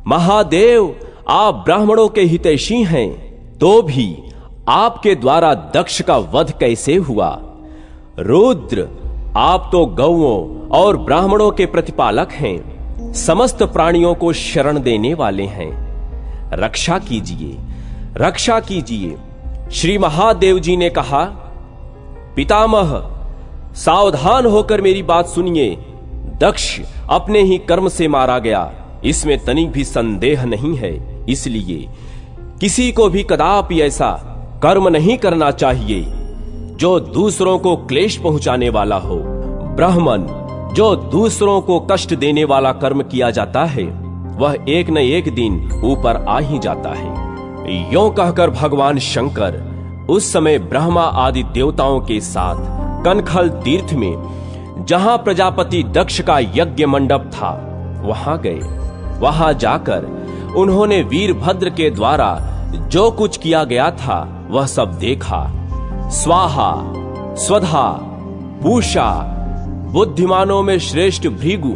महादेव, आप ब्राह्मणों के हितैषी हैं, तो भी आपके द्वारा दक्ष का वध कैसे हुआ? रुद्र, आप तो गौओं और ब्राह्मणों के प्रतिपालक हैं, समस्त प्राणियों को शरण देने वाले हैं। रक्षा कीजिए, रक्षा कीजिए। श्री महादेव जी ने कहा, पितामह, सावधान होकर मेरी बात सुनिए। दक्ष अपने ही कर्म से मारा गया, इसमें तनिक भी संदेह नहीं है। इसलिए किसी को भी कदापि ऐसा कर्म नहीं करना चाहिए जो दूसरों को क्लेश पहुंचाने वाला हो। ब्राह्मण, जो दूसरों को कष्ट देने वाला कर्म किया जाता है, वह एक न एक दिन ऊपर आ ही जाता है। यों कहकर भगवान शंकर उस समय ब्रह्मा आदि देवताओं के साथ कनखल तीर्थ में, जहां प्रजापति दक्ष का यज्ञ मंडप था, वहां गए। वहां जाकर उन्होंने वीरभद्र के द्वारा जो कुछ किया गया था वह सब देखा। स्वाहा, स्वधा, पूषा, बुद्धिमानों में श्रेष्ठ भृगु,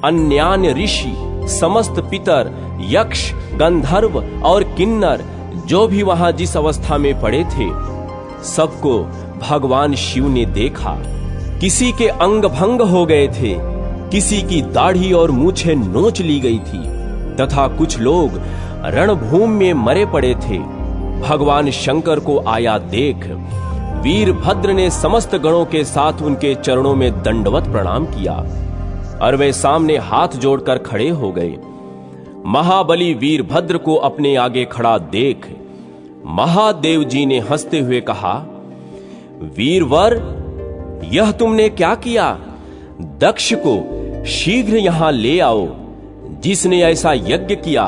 अन्यान्य ऋषि, समस्त पितर, यक्ष, गंधर्व और किन्नर जो भी वहां जिस अवस्था में पड़े थे, सबको भगवान शिव ने देखा। किसी के अंग भंग हो गए थे, किसी की दाढ़ी और मूछें नोच ली गई थी तथा कुछ लोग रणभूमि में मरे पड़े थे। भगवान शंकर को आया देख वीरभद्र ने समस्त गणों के साथ उनके चरणों में दंडवत प्रणाम किया और वे सामने हाथ जोड़कर खड़े हो गए। महाबली वीरभद्र को अपने आगे खड़ा देख महादेव जी ने हंसते हुए कहा, वीरवर, यह तुमने क्या किया? दक्ष को शीघ्र यहां ले आओ, जिसने ऐसा यज्ञ किया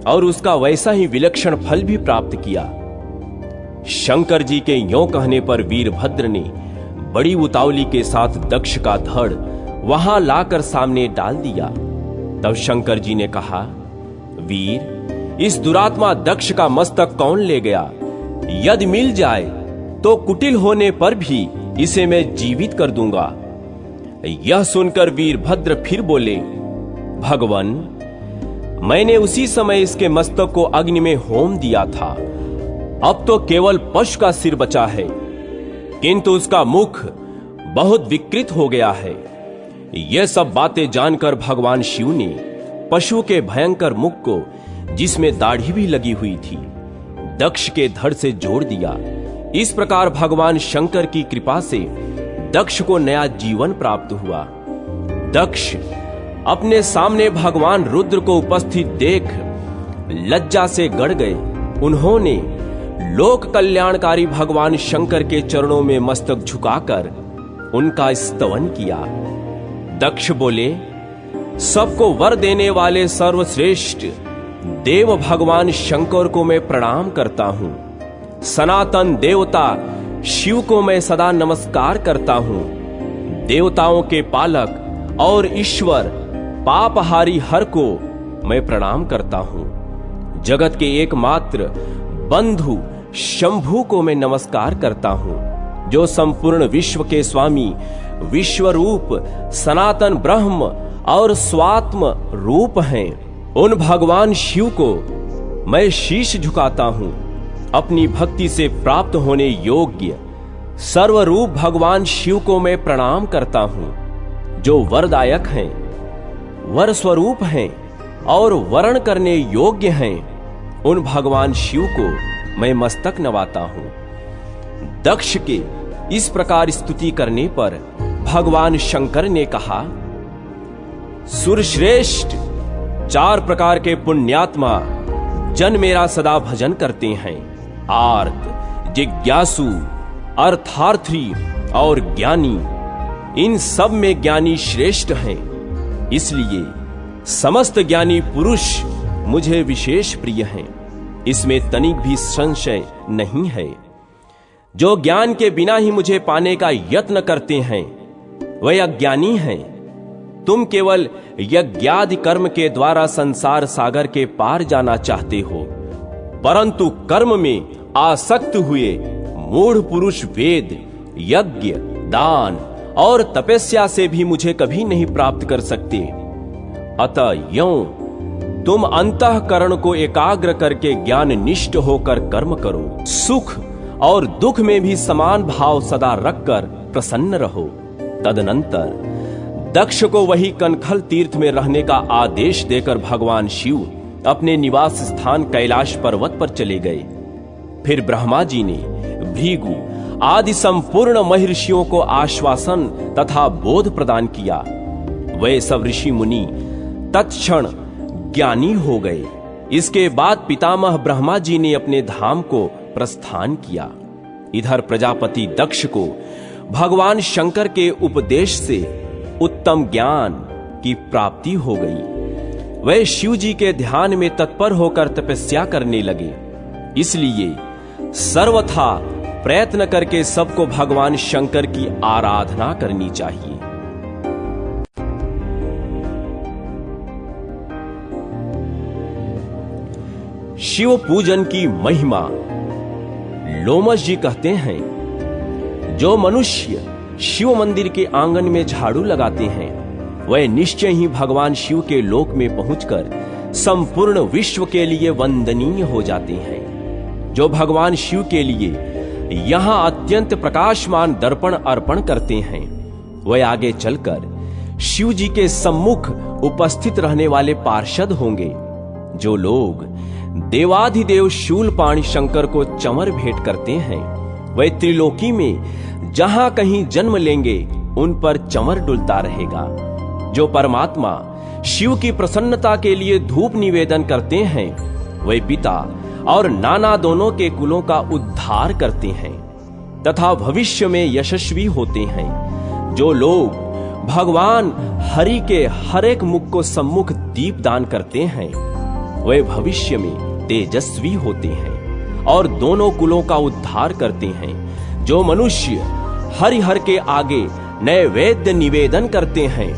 और उसका वैसा ही विलक्षण फल भी प्राप्त किया। शंकर जी के यों कहने पर वीरभद्र ने बड़ी उतावली के साथ दक्ष का धड़ वहां लाकर सामने डाल दिया। तब शंकर जी ने कहा, वीर, इस दुरात्मा दक्ष का मस्तक कौन ले गया? यदि मिल जाए तो कुटिल होने पर भी इसे मैं जीवित कर दूंगा। यह सुनकर वीरभद्र फिर बोले, भगवान, मैंने उसी समय इसके मस्तक को अग्नि में होम दिया था। अब तो केवल पशु का सिर बचा है, किंतु उसका मुख बहुत विकृत हो गया है। यह सब बातें जानकर भगवान शिव ने पशु के भयंकर मुख को, जिसमें दाढ़ी भी लगी हुई थी, दक्ष के धड़ से जोड़ दिया। इस प्रकार भगवान शंकर की कृपा से दक्ष को नया जीवन प्राप्त हुआ। दक्ष अपने सामने भगवान रुद्र को उपस्थित देख लज्जा से गड़ गए। उन्होंने लोक कल्याणकारी भगवान शंकर के चरणों में मस्तक झुकाकर उनका स्तवन किया। दक्ष बोले, सबको वर देने वाले सर्वश्रेष्ठ देव भगवान शंकर को मैं प्रणाम करता हूं। सनातन देवता शिव को मैं सदा नमस्कार करता हूं। देवताओं के पालक और ईश्वर पापहारी हर को मैं प्रणाम करता हूं। जगत के एकमात्र बंधु शंभु को मैं नमस्कार करता हूं, जो संपूर्ण विश्व के स्वामी, विश्वरूप, सनातन ब्रह्म और स्वात्म रूप हैं। उन भगवान शिव को मैं शीश झुकाता हूं। अपनी भक्ति से प्राप्त होने योग्य सर्वरूप भगवान शिव को मैं प्रणाम करता हूं, जो वरदायक हैं, वर स्वरूप हैं और वर्ण करने योग्य हैं। उन भगवान शिव को मैं मस्तक नवाता हूं। दक्ष के इस प्रकार स्तुति करने पर भगवान शंकर ने कहा, सुरश्रेष्ठ, 4 प्रकार के पुण्यात्मा जन मेरा सदा भजन करते हैं। आर्त, जिज्ञासु, अर्थार्थी और ज्ञानी, इन सब में ज्ञानी श्रेष्ठ हैं। इसलिए समस्त ज्ञानी पुरुष मुझे विशेष प्रिय हैं। इसमें तनिक भी संशय नहीं है। जो ज्ञान के बिना ही मुझे पाने का यत्न करते हैं वह अज्ञानी हैं। तुम केवल यज्ञादि कर्म के द्वारा संसार सागर के पार जाना चाहते हो, परंतु कर्म में आसक्त हुए मूढ़ पुरुष वेद, यज्ञ, दान और तपस्या से भी मुझे कभी नहीं प्राप्त कर सकते। अतः यों तुम अंतःकरण को एकाग्र करके ज्ञान निष्ठ होकर कर्म करो। सुख और दुख में भी समान भाव सदा रखकर प्रसन्न रहो। तदनंतर दक्ष को वही कनखल तीर्थ में रहने का आदेश देकर भगवान शिव अपने निवास स्थान कैलाश पर्वत पर चले गए। फिर ब्रह्मा जी ने भृगु आदि संपूर्ण महर्षियों को आश्वासन तथा बोध प्रदान किया। वे सब ऋषि मुनि तत्क्षण ज्ञानी हो गए। इसके बाद पितामह ब्रह्मा जी ने अपने धाम को प्रस्थान किया। इधर प्रजापति दक्ष को भगवान शंकर के उपदेश से उत्तम ज्ञान की प्राप्ति हो गई। वे शिव जी के ध्यान में तत्पर होकर तपस्या करने लगे। इसलिए सर्वथा प्रयत्न करके सबको भगवान शंकर की आराधना करनी चाहिए। शिव पूजन की महिमा। लोमस जी कहते हैं, जो मनुष्य शिव मंदिर के आंगन में झाड़ू लगाते हैं वह निश्चय ही भगवान शिव के लोक में पहुंचकर संपूर्ण विश्व के लिए वंदनीय हो जाते हैं। जो भगवान शिव के लिए यहां अत्यंत प्रकाशमान दर्पण अर्पण करते हैं वह आगे चलकर शिव जी के सम्मुख उपस्थित रहने वाले पार्षद होंगे। जो लोग देवाधिदेव शूलपाणि शंकर को चंवर भेंट करते हैं वह त्रिलोकी में जहां कहीं जन्म लेंगे उन पर चंवर डुलता रहेगा। जो परमात्मा शिव की प्रसन्नता के लिए धूप निवेदन करते हैं वे पिता और नाना दोनों के कुलों का उद्धार करते हैं तथा भविष्य में यशस्वी होते हैं। जो लोग भगवान हरि के हर एक मुख को सम्मुख दीप दान करते हैं वे भविष्य में तेजस्वी होते हैं और दोनों कुलों का उद्धार करते हैं। जो मनुष्य हरिहर के आगे नैवेद्य निवेदन करते हैं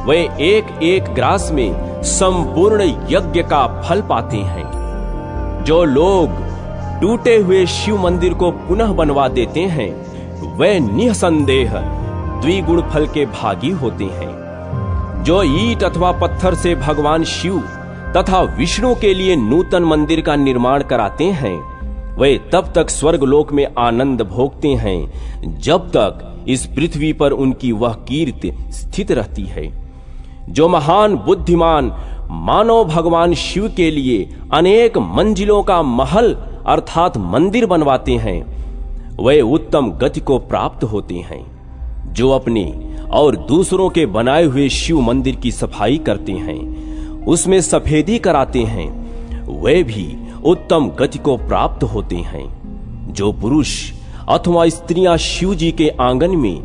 वे एक एक ग्रास में संपूर्ण यज्ञ का फल पाते हैं। जो लोग टूटे हुए शिव मंदिर को पुनः बनवा देते हैं वे निसंदेह द्विगुण फल के भागी होते हैं। जो ईंट अथवा पत्थर से भगवान शिव तथा विष्णु के लिए नूतन मंदिर का निर्माण कराते हैं वे तब तक स्वर्गलोक में आनंद भोगते हैं जब तक इस पृथ्वी पर उनकी वह कीर्ति स्थित रहती है। जो महान बुद्धिमान मानव भगवान शिव के लिए अनेक मंजिलों का महल अर्थात मंदिर बनवाते हैं वे उत्तम गति को प्राप्त होते हैं। जो अपने और दूसरों के बनाए हुए शिव मंदिर की सफाई करते हैं उसमें सफेदी कराते हैं वे भी उत्तम गति को प्राप्त होते हैं। जो पुरुष अथवा स्त्रियां शिव जी के आंगन में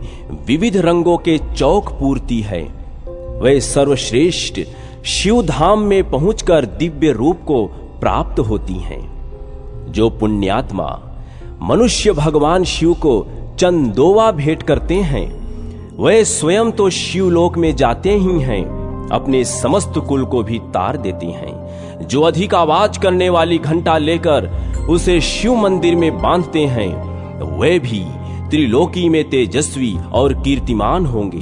विविध रंगों के चौक पूरती है वे सर्वश्रेष्ठ शिव धाम में पहुंचकर दिव्य रूप को प्राप्त होती हैं। जो पुण्यात्मा मनुष्य भगवान शिव को चंदोवा भेंट करते हैं वे स्वयं तो शिवलोक में जाते ही हैं, अपने समस्त कुल को भी तार देती हैं। जो अधिक आवाज करने वाली घंटा लेकर उसे शिव मंदिर में बांधते हैं, वे भी त्रिलोकी में तेजस्वी और कीर्तिमान होंगे।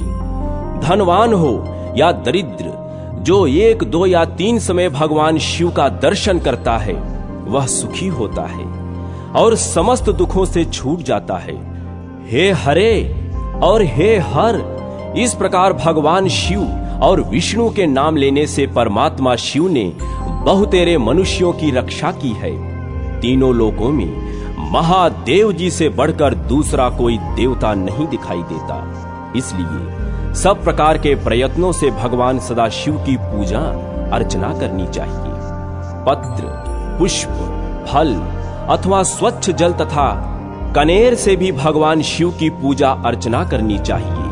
धनवान हो या दरिद्र, जो 1, 2 या 3 समय भगवान शिव का दर्शन करता है वह सुखी होता है और समस्त दुखों से छूट जाता है। हे हरे और हे हर, इस प्रकार भगवान शिव और विष्णु के नाम लेने से परमात्मा शिव ने बहुतेरे मनुष्यों की रक्षा की है। तीनों लोकों में महादेव जी से बढ़कर दूसरा कोई देवता नहीं दिखाई देता। इसलिए सब प्रकार के प्रयत्नों से भगवान सदाशिव की पूजा अर्चना करनी चाहिए। पत्र, पुष्प, फल अथवा स्वच्छ जल तथा कनेर से भी भगवान शिव की पूजा अर्चना करनी चाहिए।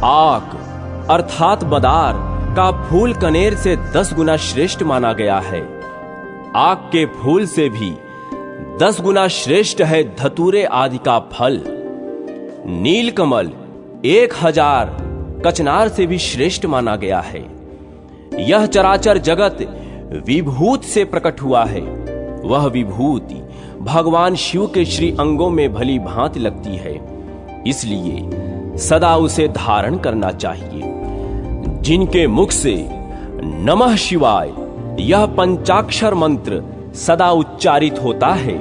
आक अर्थात मदार का फूल कनेर से 10 गुना श्रेष्ठ माना गया है। आक के फूल से भी 10 गुना श्रेष्ठ है धतूरे आदि का फल। नीलकमल 1000 कचनार से भी श्रेष्ठ माना गया है। यह चराचर जगत विभूत से प्रकट हुआ है। वह विभूति भगवान शिव के श्री अंगों में भली भांति लगती है, इसलिए सदा उसे धारण करना चाहिए। जिनके मुख से नमः शिवाय यह पंचाक्षर मंत्र सदा उच्चारित होता है,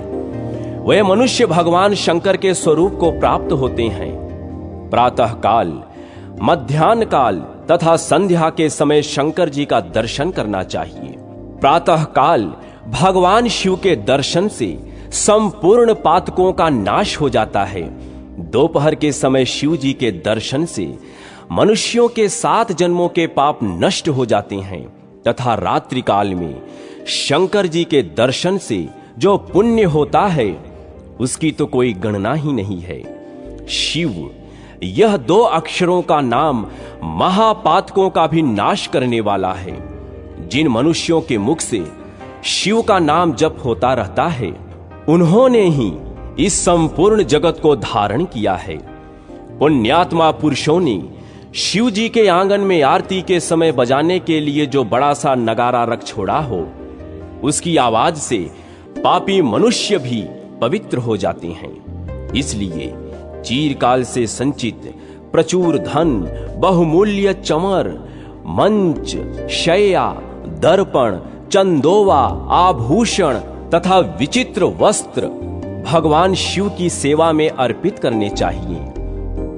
वे मनुष्य भगवान शंकर के स्वरूप को प्राप्त होते हैं। प्रातः काल, मध्याह्न काल तथा संध्या के समय शंकर जी का दर्शन करना चाहिए। प्रातः काल भगवान शिव के दर्शन से संपूर्ण पातकों का नाश हो जाता है। दोपहर के समय शिव जी के दर्शन से मनुष्यों के 7 जन्मों के पाप नष्ट हो जाते हैं तथा रात्रि काल में शंकर जी के दर्शन से जो पुण्य होता है उसकी तो कोई गणना ही नहीं है। शिव यह 2 अक्षरों का नाम महापातकों का भी नाश करने वाला है। जिन मनुष्यों के मुख से शिव का नाम जप होता रहता है, उन्होंने ही इस संपूर्ण जगत को धारण किया है। पुण्यात्मा पुरुषों ने शिव जी के आंगन में आरती के समय बजाने के लिए जो बड़ा सा नगारा रख छोड़ा हो, उसकी आवाज से पापी मनुष्य भी पवित्र हो जाते हैं। इसलिए चीरकाल से संचित प्रचुर धन, बहुमूल्य चमर, मंच, शैया, दर्पण, चंदोवा, आभूषण तथा विचित्र वस्त्र भगवान शिव की सेवा में अर्पित करने चाहिए।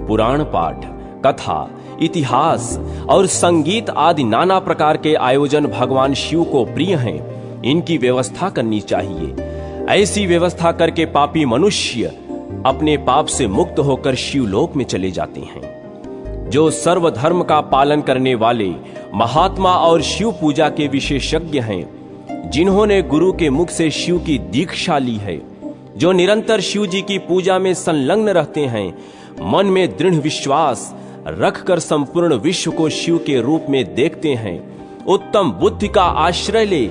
पुराण पाठ, कथा, इतिहास और संगीत आदि नाना प्रकार के आयोजन भगवान शिव को प्रिय हैं। इनकी व्यवस्था करनी चाहिए। ऐसी व्यवस्था करके पापी मनुष्य अपने पाप से मुक्त होकर शिवलोक में चले जाते हैं। जो सर्वधर्म का पालन करने वाले महात्मा और शिव पूजा के विशेषज्ञ हैं, जिन्होंने गुरु के मुख से शिव की दीक्षा ली है, जो निरंतर शिव जी की पूजा में संलग्न रहते हैं, मन में दृढ़ विश्वास रखकर संपूर्ण विश्व को शिव के रूप में देखते हैं, उत्तम बुद्धि का आश्रय ले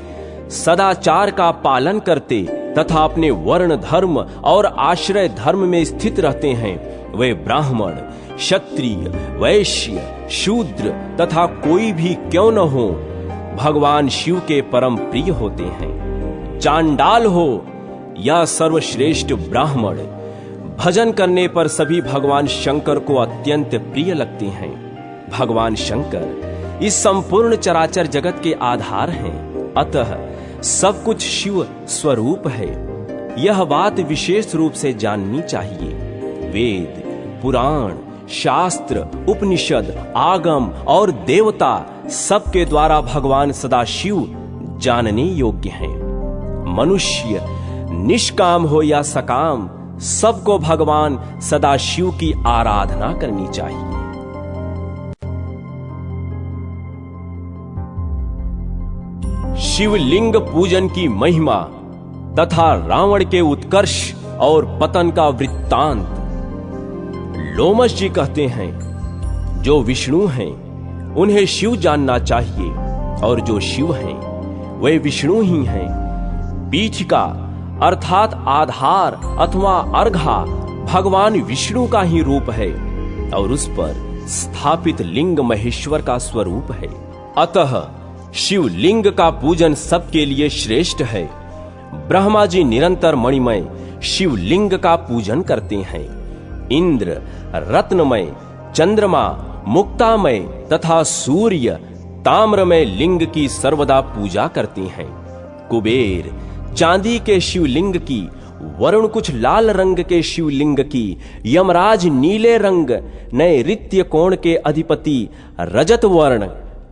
सदाचार का पालन करते तथा अपने वर्ण धर्म और आश्रय धर्म में स्थित रहते हैं, वे ब्राह्मण, क्षत्रिय, वैश्य, शूद्र तथा कोई भी क्यों न हो, भगवान शिव के परम प्रिय होते हैं। चांडाल हो या सर्वश्रेष्ठ ब्राह्मण, भजन करने पर सभी भगवान शंकर को अत्यंत प्रिय लगते हैं। भगवान शंकर इस संपूर्ण चराचर जगत के आधार हैं, अतः सब कुछ शिव स्वरूप है। यह बात विशेष रूप से जाननी चाहिए। वेद, पुराण, शास्त्र, उपनिषद, आगम और देवता सबके द्वारा भगवान सदाशिव जानने योग्य हैं। मनुष्य निष्काम हो या सकाम, सबको भगवान सदाशिव की आराधना करनी चाहिए। शिवलिंग पूजन की महिमा तथा रावण के उत्कर्ष और पतन का वृत्तांत। लोमश जी कहते हैं, जो विष्णु हैं उन्हें शिव जानना चाहिए और जो शिव हैं वे विष्णु ही हैं। पीठ का अर्थात आधार अथवा अर्घा भगवान विष्णु का ही रूप है और उस पर स्थापित लिंग महेश्वर का स्वरूप है। अतः शिवलिंग का पूजन सबके लिए श्रेष्ठ है। ब्रह्मा जी निरंतर मणिमय शिवलिंग का पूजन करते हैं। इंद्र रत्नमय, चंद्रमा मुक्तामय तथा सूर्य ताम्रमय लिंग की सर्वदा पूजा करते हैं। कुबेर चांदी के शिवलिंग की, वरुण कुछ लाल रंग के शिवलिंग की, यमराज नीले रंग, नैऋत्य कोण के अधिपति रजत वर्ण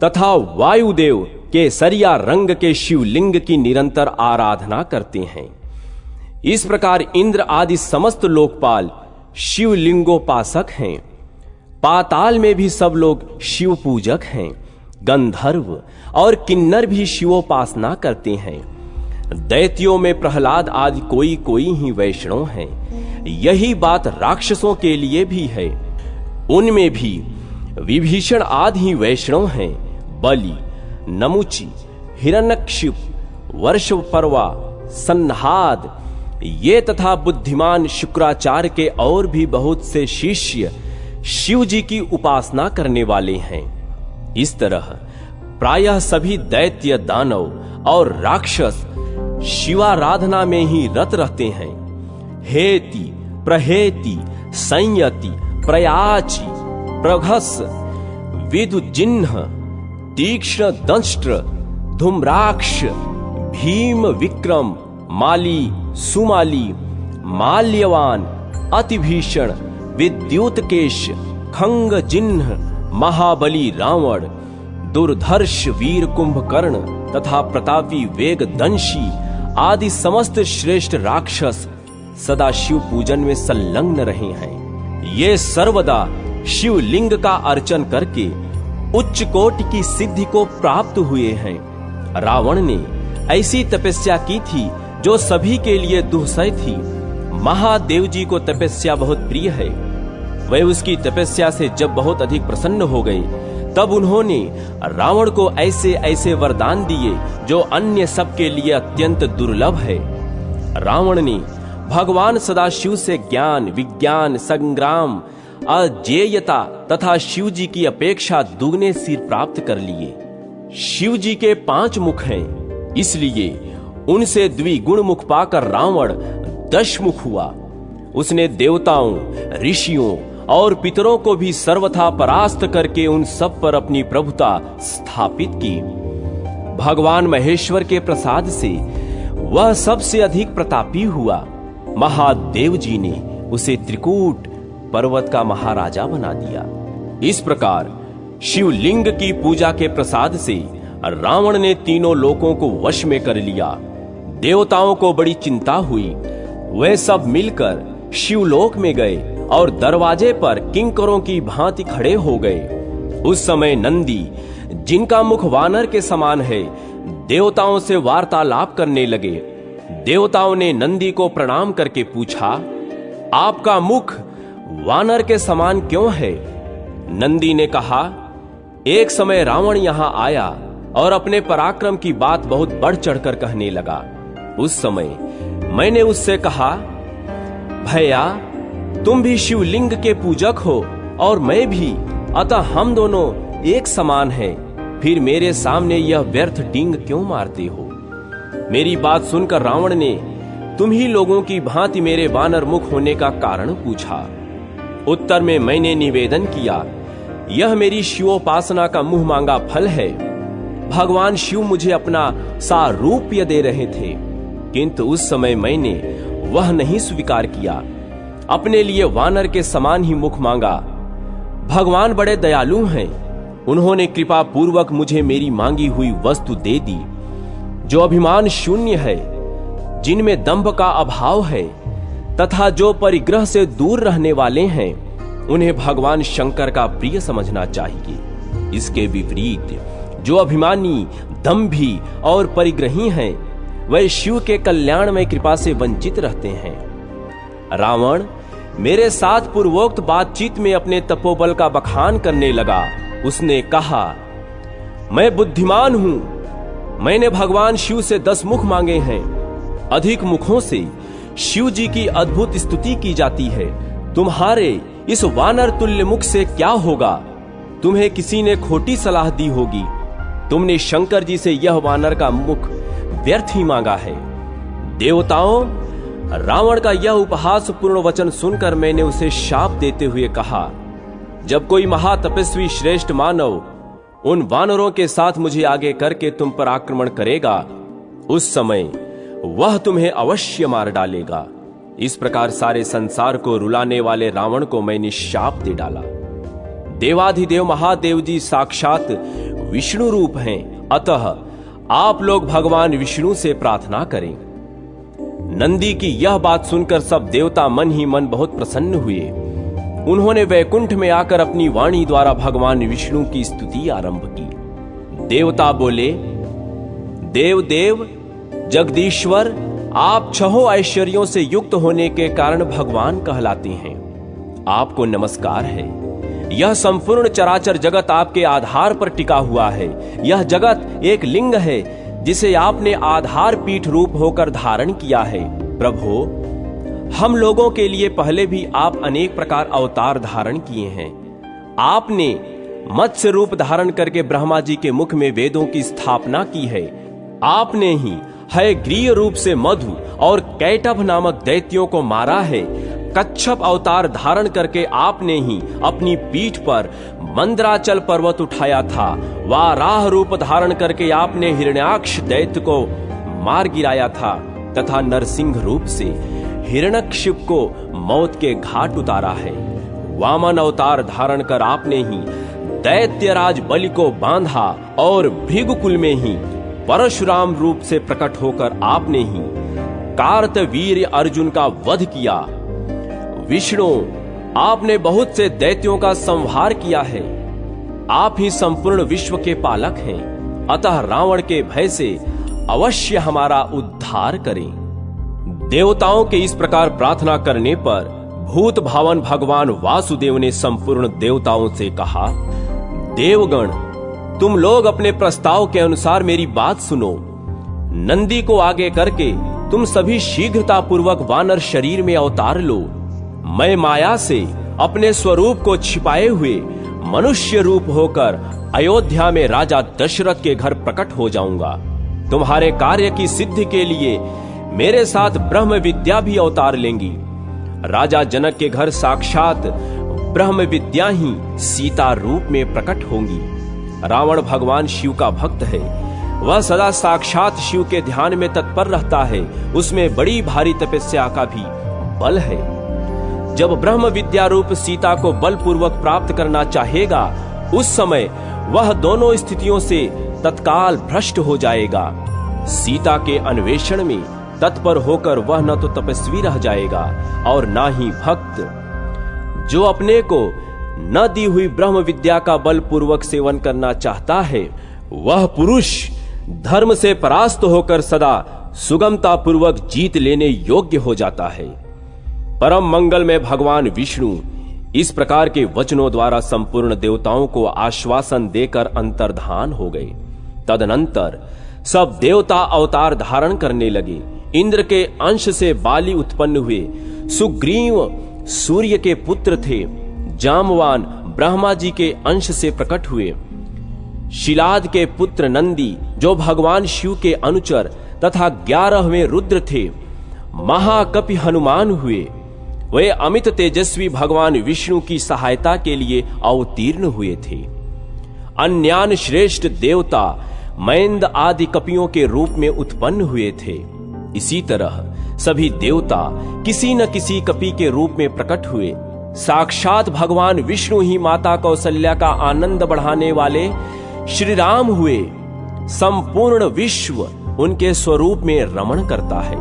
तथा वायुदेव केसरिया रंग के शिवलिंग की निरंतर आराधना करते हैं। इस प्रकार इंद्र आदि समस्त लोकपाल शिवलिंगोपासक हैं। पाताल में भी सब लोग शिव पूजक हैं। गंधर्व और किन्नर भी शिवोपासना करते हैं। दैत्यों में प्रहलाद आदि कोई कोई ही वैष्णव हैं। यही बात राक्षसों के लिए भी है। उनमें भी विभीषण आदि ही वैष्णव हैं। बलि, नमुचि, हिरण्यकशिप, वर्षपर्वा, संहाद ये तथा बुद्धिमान शुक्राचार्य के और भी बहुत से शिष्य शिव जी की उपासना करने वाले हैं। इस तरह प्रायः सभी दैत्य, दानव और राक्षस शिवाराधना में ही रत रहते हैं। हेति, प्रहेति, संयति, प्रयाचि, प्रघस, विदुजिह्न, तीक्ष्ण दंष्ट्र, धूम्राक्ष, भीम विक्रम, माली, सुमाली, माल्यवान, अतिभीषण, विद्युतकेश, खंग जिह्न, महाबली रावण, दुर्धर्ष वीर कुंभकर्ण तथा प्रतापी वेगदंशी आदि समस्त श्रेष्ठ राक्षस सदा शिव पूजन में संलग्न रहे हैं। ये सर्वदा शिवलिंग का अर्चन करके उच्च कोटि की सिद्धि को प्राप्त हुए हैं। रावण ने ऐसी तपस्या की थी जो सभी के लिए दुस्सह थी। महादेव जी को तपस्या बहुत प्रिय है। वह उसकी तपस्या से जब बहुत अधिक प्रसन्न हो गए, तब उन्होंने रावण को ऐसे ऐसे वरदान दिए जो अन्य सबके लिए अत्यंत दुर्लभ है। रावण ने भगवान सदाशिव से ज्ञान, विज्ञान, संग्राम, अजेयता तथा शिव जी की अपेक्षा दुगने सिर प्राप्त कर लिए। शिव जी के 5 मुख हैं, इसलिए उनसे द्विगुण मुख पाकर रावण 10 मुख हुआ। उसने देवताओं, ऋषियों और पितरों को भी सर्वथा परास्त करके उन सब पर अपनी प्रभुता स्थापित की। भगवान महेश्वर के प्रसाद से वह सबसे अधिक प्रतापी हुआ। महादेव जी ने उसे त्रिकूट पर्वत का महाराजा बना दिया। इस प्रकार शिवलिंग की पूजा के प्रसाद से रावण ने तीनों लोकों को वश में कर लिया। देवताओं को बड़ी चिंता हुई। वे सब मिलकर शिवलोक में गए और दरवाजे पर किंकरों की भांति खड़े हो गए। उस समय नंदी, जिनका मुख वानर के समान है, देवताओं से वार्तालाप करने लगे। देवताओं ने नंदी को प्रणाम करके पूछा, आपका मुख वानर के समान क्यों है? नंदी ने कहा, एक समय रावण यहां आया और अपने पराक्रम की बात बहुत बढ़ चढ़कर कहने लगा। उस समय मैंने उससे कहा, भैया तुम भी शिवलिंग के पूजक हो और मैं भी, अतः हम दोनों एक समान हैं। फिर मेरे सामने यह व्यर्थ डींग क्यों मारते हो? मेरी बात सुनकर रावण ने तुम ही लोगों की भांति मेरे वानर मुख होने का कारण पूछा। उत्तर में मैंने निवेदन किया, यह मेरी शिवोपासना का मुंह मांगा फल है। भगवान शिव मुझे अपना सारूप्य दे रहे थे, किंतु उस समय मैंने वह नहीं स्वीकार किया। अपने लिए वानर के समान ही मुख मांगा। भगवान बड़े दयालु हैं। उन्होंने कृपा पूर्वक मुझे मेरी मांगी हुई वस्तु दे दी। जो अभिमान शून्य है, जिनमें दंभ का अभाव है तथा जो परिग्रह से दूर रहने वाले हैं, उन्हें भगवान शंकर का प्रिय समझना चाहिए। इसके विपरीत जो अभिमानी, दंभी और परिग्रही हैं, वह शिव के कल्याण में कृपा से वंचित रहते हैं। रावण मेरे साथ पूर्वोक्त बातचीत में अपने तपोबल का बखान करने लगा। उसने कहा, मैं बुद्धिमान हूं। मैंने भगवान शिव से 10 मुख मांगे हैं। अधिक मुखों से शिव जी की अद्भुत स्तुति की जाती है। तुम्हारे इस वानर तुल्य मुख से क्या होगा? तुम्हें किसी ने खोटी सलाह दी होगी। तुमने शंकर जी से यह वानर का मुख व्यर्थ ही मांगा है। देवताओं, रावण का यह उपहास पूर्ण वचन सुनकर मैंने उसे शाप देते हुए कहा, जब कोई महातपस्वी श्रेष्ठ मानव उन वानरों के साथ मुझे आगे करके तुम पर आक्रमण करेगा, उस समय वह तुम्हें अवश्य मार डालेगा। इस प्रकार सारे संसार को रुलाने वाले रावण को मैंने शाप दे डाला। देवाधिदेव महादेव जी साक्षात विष्णु रूप हैं, अतः आप लोग भगवान विष्णु से प्रार्थना करें। नंदी की यह बात सुनकर सब देवता मन ही मन बहुत प्रसन्न हुए। उन्होंने वैकुंठ में आकर अपनी वाणी द्वारा भगवान विष्णु की स्तुति आरंभ की। देवता बोले, देव देव जगदीश्वर, आप छहों ऐश्वर्यों से युक्त होने के कारण भगवान कहलाते हैं। आपको नमस्कार है। यह संपूर्ण चराचर जगत आपके आधार पर टिका हुआ है। यह जगत एक लिंग है जिसे आपने आधार पीठ रूप होकर धारण किया है। प्रभु, हम लोगों के लिए पहले भी आप अनेक प्रकार अवतार धारण किए हैं। आपने मत्स्य रूप धारण करके ब्रह्मा जी के मुख में वेदों की स्थापना की है। आपने ही हयग्रीव रूप से मधु और कैटभ नामक दैत्यों को मारा है। कच्छप अवतार धारण करके आपने ही अपनी पीठ पर मंदराचल पर्वत उठाया था। वाराह रूप धारण करके आपने हिरण्याक्ष दैत्य को मार गिराया था तथा नरसिंह रूप से हिरण्यकशिप को मौत के घाट उतारा है। वामन अवतार धारण कर आपने ही दैत्यराज बलि को बांधा और भृगुकुल में ही परशुराम रूप से प्रकट होकर आपने ही कार्तवीर्य अर्जुन का वध किया। विष्णु, आपने बहुत से दैत्यों का संहार किया है। आप ही संपूर्ण विश्व के पालक हैं, अतः रावण के भय से अवश्य हमारा उद्धार करें। देवताओं के इस प्रकार प्रार्थना करने पर भूत भावन भगवान वासुदेव ने संपूर्ण देवताओं से कहा, देवगण, तुम लोग अपने प्रस्ताव के अनुसार मेरी बात सुनो। नंदी को आगे करके तुम सभी शीघ्रता पूर्वक वानर शरीर में अवतार लो। मैं माया से अपने स्वरूप को छिपाए हुए मनुष्य रूप होकर अयोध्या में राजा दशरथ के घर प्रकट हो जाऊंगा। तुम्हारे कार्य की सिद्धि के लिए मेरे साथ ब्रह्म विद्या भी अवतार लेंगी। राजा जनक के घर साक्षात ब्रह्म विद्या ही सीता रूप में प्रकट होंगी। रावण भगवान शिव का भक्त है। वह सदा साक्षात शिव के ध्यान में तत्पर रहता है। उसमें बड़ी भारी तपस्या का भी बल है। जब ब्रह्म विद्या रूप सीता को बलपूर्वक प्राप्त करना चाहेगा, उस समय वह दोनों स्थितियों से तत्काल भ्रष्ट हो जाएगा। सीता के अन्वेषण में तत्पर होकर वह न तो तपस्वी रह जाएगा और ना ही भक्त। जो अपने को न दी हुई ब्रह्म विद्या का बलपूर्वक सेवन करना चाहता है, वह पुरुष धर्म से परास्त होकर सदा सुगमता पूर्वक जीत लेने योग्य हो जाता है। परम मंगल में भगवान विष्णु इस प्रकार के वचनों द्वारा संपूर्ण देवताओं को आश्वासन देकर अंतर्धान हो गए। तदनंतर सब देवता अवतार धारण करने लगे। इंद्र के अंश से बाली उत्पन्न हुए। सुग्रीव सूर्य के पुत्र थे। जामवान ब्रह्मा जी के अंश से प्रकट हुए। शिलाद के पुत्र नंदी, जो भगवान शिव के अनुचर तथा 11वें रुद्र थे। महाकपि हनुमान हुए। वे अमित तेजस्वी भगवान विष्णु की सहायता के लिए अवतीर्ण हुए थे। अन्यान श्रेष्ठ देवता मैंद आदि कपियों के रूप में उत्पन्न हुए थे। इसी तरह सभी देवता किसी न किसी कपि के रूप में प्रकट हुए। साक्षात भगवान विष्णु ही माता कौशल्या का आनंद बढ़ाने वाले श्री राम हुए। संपूर्ण विश्व उनके स्वरूप में रमण करता है,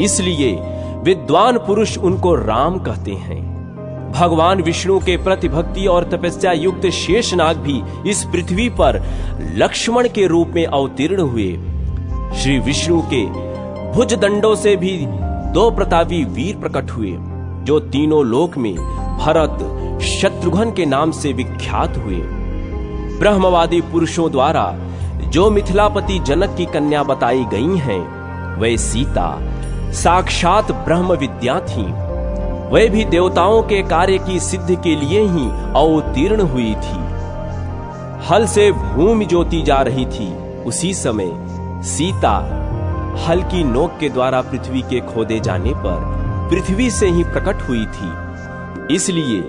इसलिए विद्वान पुरुष उनको राम कहते हैं। भगवान विष्णु के प्रति भक्ति और तपस्या युक्त शेषनाग भी इस पृथ्वी पर लक्ष्मण के रूप में अवतीर्ण हुए। श्री विष्णु के भुज दंडों से भी 2 प्रतापी वीर प्रकट हुए, जो तीनों लोक में भरत शत्रुघ्न के नाम से विख्यात हुए। ब्रह्मवादी पुरुषों द्वारा जो मिथिलापति जनक की कन्या बताई गई हैं, वे सीता साक्षात ब्रह्म विद्या थी। वह भी देवताओं के कार्य की सिद्धि के लिए ही अवतीर्ण हुई थी। हल से भूमि जोती जा रही थी। उसी समय सीता हल की नोक के द्वारा पृथ्वी के खोदे जाने पर पृथ्वी से ही प्रकट हुई थी, इसलिए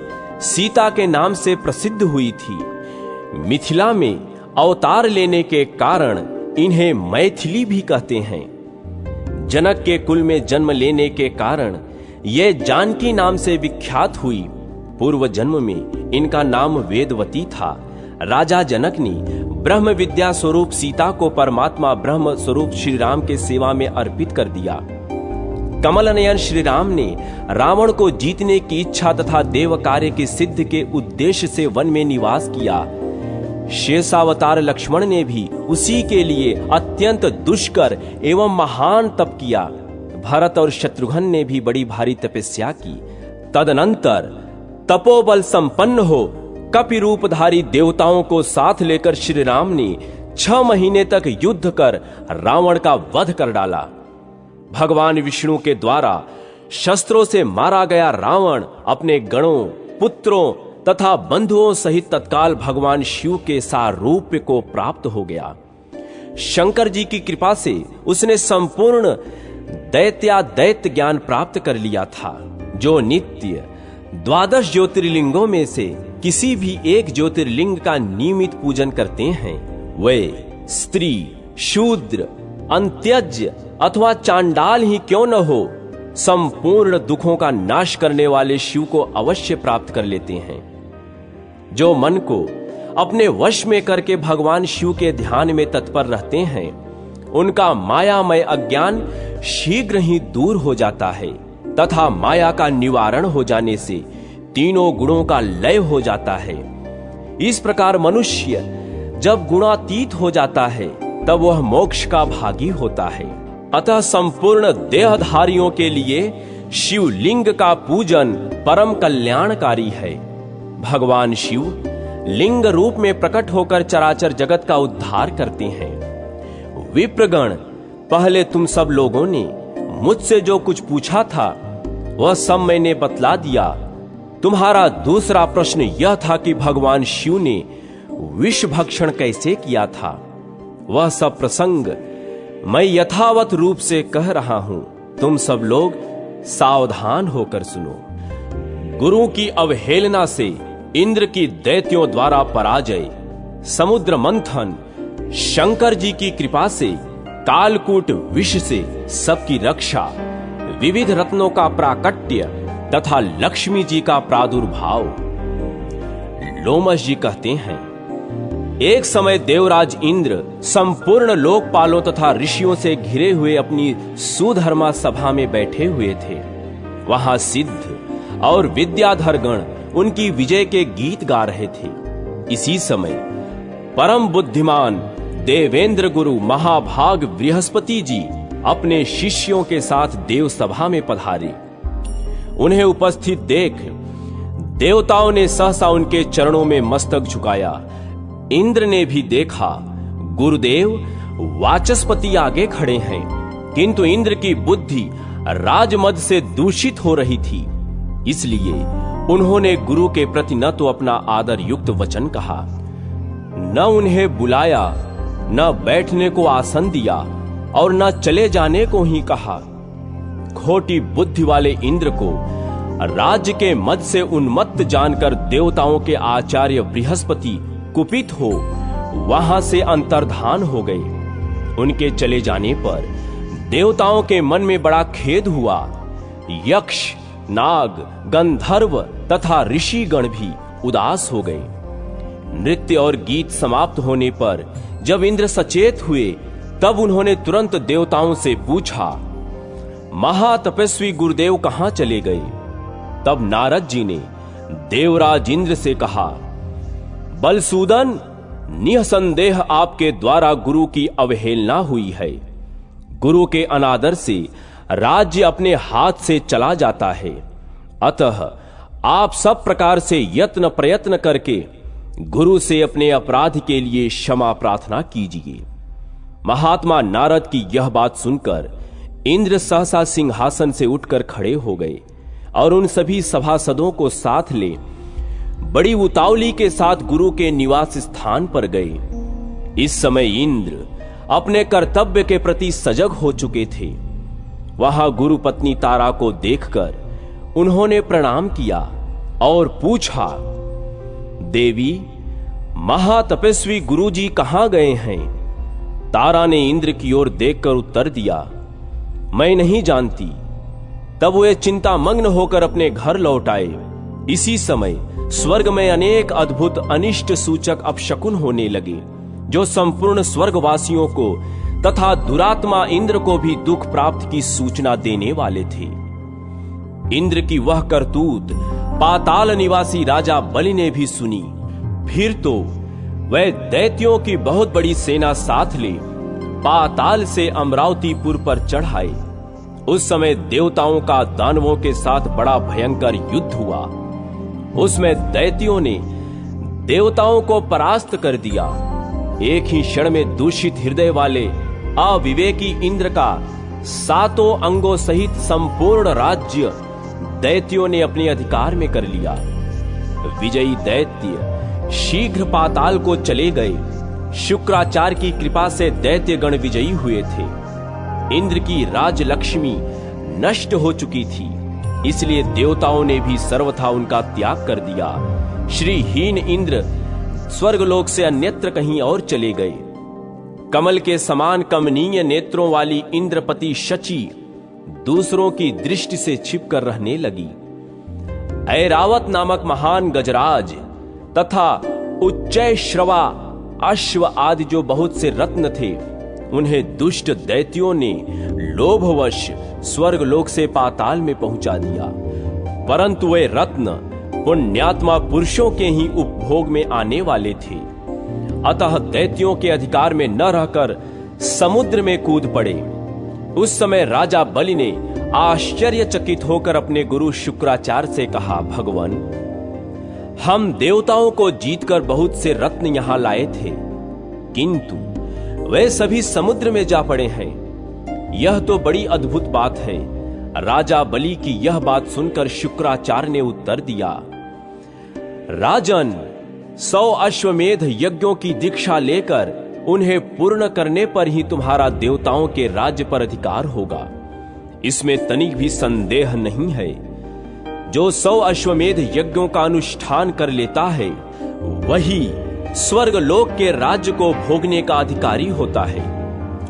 सीता के नाम से प्रसिद्ध हुई थी। मिथिला में अवतार लेने के कारण इन्हें मैथिली भी कहते हैं। जनक के कुल में जन्म लेने के कारण ये जानकी नाम से विख्यात हुई। पूर्व जन्म में इनका नाम वेदवती था। राजा जनक ने ब्रह्म विद्या स्वरूप सीता को परमात्मा ब्रह्म स्वरूप श्री राम के सेवा में अर्पित कर दिया। कमल नयन श्री राम ने रावण को जीतने की इच्छा तथा देव कार्य की सिद्ध के उद्देश्य से वन में निवास किया। शेषावतार लक्ष्मण ने भी उसी के लिए अत्यंत दुष्कर एवं महान तप किया। भरत और शत्रुघ्न ने भी बड़ी भारी तपस्या की। तदनंतर तपोबल संपन्न हो कपि रूपधारी देवताओं को साथ लेकर श्री राम ने 6 महीने तक युद्ध कर रावण का वध कर डाला। भगवान विष्णु के द्वारा शस्त्रों से मारा गया रावण अपने गणों, पुत्रों तथा बंधुओं सहित तत्काल भगवान शिव के सारूप्य को प्राप्त हो गया। शंकर जी की कृपा से उसने संपूर्ण दैत्य ज्ञान प्राप्त कर लिया था, जो नित्य 12 ज्योतिर्लिंगों में से किसी भी एक ज्योतिर्लिंग का नियमित पूजन करते हैं। वे स्त्री, शूद्र, अंत्यज अथवा चांडाल ही क्यों न हो, संपूर्ण दुखों का नाश करने वाले शिव को अवश्य प्राप्त कर लेते हैं। जो मन को अपने वश में करके भगवान शिव के ध्यान में तत्पर रहते हैं, उनका मायामय अज्ञान शीघ्र ही दूर हो जाता है तथा माया का निवारण हो जाने से तीनों गुणों का लय हो जाता है। इस प्रकार मनुष्य जब गुणातीत हो जाता है तब वह मोक्ष का भागी होता है। अतः संपूर्ण देहधारियों के लिए शिवलिंग का पूजन परम कल्याणकारी है। भगवान शिव लिंग रूप में प्रकट होकर चराचर जगत का उद्धार करते हैं। विप्रगण, पहले तुम सब लोगों ने मुझसे जो कुछ पूछा था वह सब मैंने बतला दिया। तुम्हारा दूसरा प्रश्न यह था कि भगवान शिव ने विष भक्षण कैसे किया था। वह सब प्रसंग मैं यथावत रूप से कह रहा हूं, तुम सब लोग सावधान होकर सुनो। गुरु की अवहेलना से इंद्र की दैत्यों द्वारा पराजय, समुद्र मंथन, शंकर जी की कृपा से कालकूट विष से सबकी रक्षा, विविध रत्नों का प्राकट्य तथा लक्ष्मी जी का प्रादुर्भाव। लोमश जी कहते हैं, एक समय देवराज इंद्र संपूर्ण लोकपालों तथा ऋषियों से घिरे हुए अपनी सुधर्मा सभा में बैठे हुए थे। वहां सिद्ध और विद्याधर गण उनकी विजय के गीत गा रहे थे। इसी समय परम बुद्धिमान देवेंद्र गुरु महाभाग बृहस्पति जी अपने शिष्यों के साथ देव सभा में पधारे। उन्हें उपस्थित देख देवताओं ने सहसा उनके चरणों में मस्तक झुकाया। इंद्र ने भी देखा गुरुदेव वाचस्पति आगे खड़े हैं, किंतु इंद्र की बुद्धि राजमद से दूषित हो रही थी, इसलिए उन्होंने गुरु के प्रति न तो अपना आदर युक्त वचन कहा, न उन्हें बुलाया, न बैठने को आसन दिया और न चले जाने को ही कहा। खोटी बुद्धि वाले इंद्र को राज्य के मद से उन्मत्त जानकर देवताओं के आचार्य बृहस्पति कुपित हो वहां से अंतर्धान हो गए। उनके चले जाने पर देवताओं के मन में बड़ा खेद हुआ। यक्ष, नाग, गंधर्व तथा ऋषिगण भी उदास हो गए। नृत्य और गीत समाप्त होने पर जब इंद्र सचेत हुए तब उन्होंने तुरंत देवताओं से पूछा, महातपस्वी गुरुदेव कहां चले गए? तब नारद जी ने देवराज इंद्र से कहा, बलसूदन, निसंदेह आपके द्वारा गुरु की अवहेलना हुई है। गुरु के अनादर से राज्य अपने हाथ से चला जाता है। अतः आप सब प्रकार से यत्न प्रयत्न करके गुरु से अपने अपराध के लिए क्षमा प्रार्थना कीजिए। महात्मा नारद की यह बात सुनकर इंद्र सहसा सिंहासन से उठकर खड़े हो गए और उन सभी सभासदों को साथ ले बड़ी उतावली के साथ गुरु के निवास स्थान पर गए। इस समय इंद्र अपने कर्तव्य के प्रति सजग हो चुके थे। वहां गुरु पत्नी तारा को देखकर उन्होंने प्रणाम किया और पूछा, देवी, महातपस्वी गुरुजी कहां गए हैं? तारा ने इंद्र की ओर देखकर उत्तर दिया, मैं नहीं जानती। तब वे चिंतामग्न होकर अपने घर लौट आए। इसी समय स्वर्ग में अनेक अद्भुत अनिष्ट सूचक अपशकुन होने लगे, जो संपूर्ण स्वर्गवासियों को तथा दुरात्मा इंद्र को भी दुख प्राप्त की सूचना देने वाले थे। इंद्र की वह करतूत पाताल निवासी राजा बलि ने भी सुनी। फिर तो वह दैत्यों की बहुत बड़ी सेना साथ ले पाताल से अमरावतीपुर पर चढ़ आए। उस समय देवताओं का दानवों के साथ बड़ा भयंकर युद्ध हुआ। उसमें दैत्यों ने देवताओं को परास्त कर दिया। एक ही क्षण में दूषित हृदय वाले अविवेकी इंद्र का 7 अंगों सहित संपूर्ण राज्य दैत्यों ने अपने अधिकार में कर लिया। विजयी दैत्य शीघ्र पाताल को चले गए। शुक्राचार्य की कृपा से दैत्य गण विजयी हुए थे। इंद्र की राजलक्ष्मी नष्ट हो चुकी थी, इसलिए देवताओं ने भी सर्वथा उनका त्याग कर दिया। श्रीहीन इंद्र स्वर्गलोक से अन्यत्र कहीं और चले गए। कमल के समान कमनीय नेत्रों वाली इंद्रपति शची दूसरों की दृष्टि से छिपकर रहने लगी। ऐरावत नामक महान गजराज तथा उच्चय श्रवा अश्व आदि जो बहुत से रत्न थे, उन्हें दुष्ट दैत्यों ने लोभवश स्वर्गलोक से पाताल में पहुंचा दिया। परंतु वे रत्न पुण्यात्मा पुरुषों के ही उपभोग में आने वाले थे। अतः दैत्यों के अधिकार में न रहकर समुद्र में कूद पड़े। उस समय राजा बलि ने आश्चर्यचकित होकर अपने गुरु शुक्राचार्य से कहा, भगवान, हम देवताओं को जीतकर बहुत से रत्न यहां लाए थे, किंतु वे सभी समुद्र में जा पड़े हैं। यह तो बड़ी अद्भुत बात है। राजा बलि की यह बात सुनकर शुक्राचार्य ने उत्तर दिया, राजन, 100 अश्वमेध यज्ञों की दीक्षा लेकर उन्हें पूर्ण करने पर ही तुम्हारा देवताओं के राज्य पर अधिकार होगा। इसमें तनिक भी संदेह नहीं है। जो 100 अश्वमेध यज्ञों का अनुष्ठान कर लेता है, वही स्वर्ग लोक के राज्य को भोगने का अधिकारी होता है।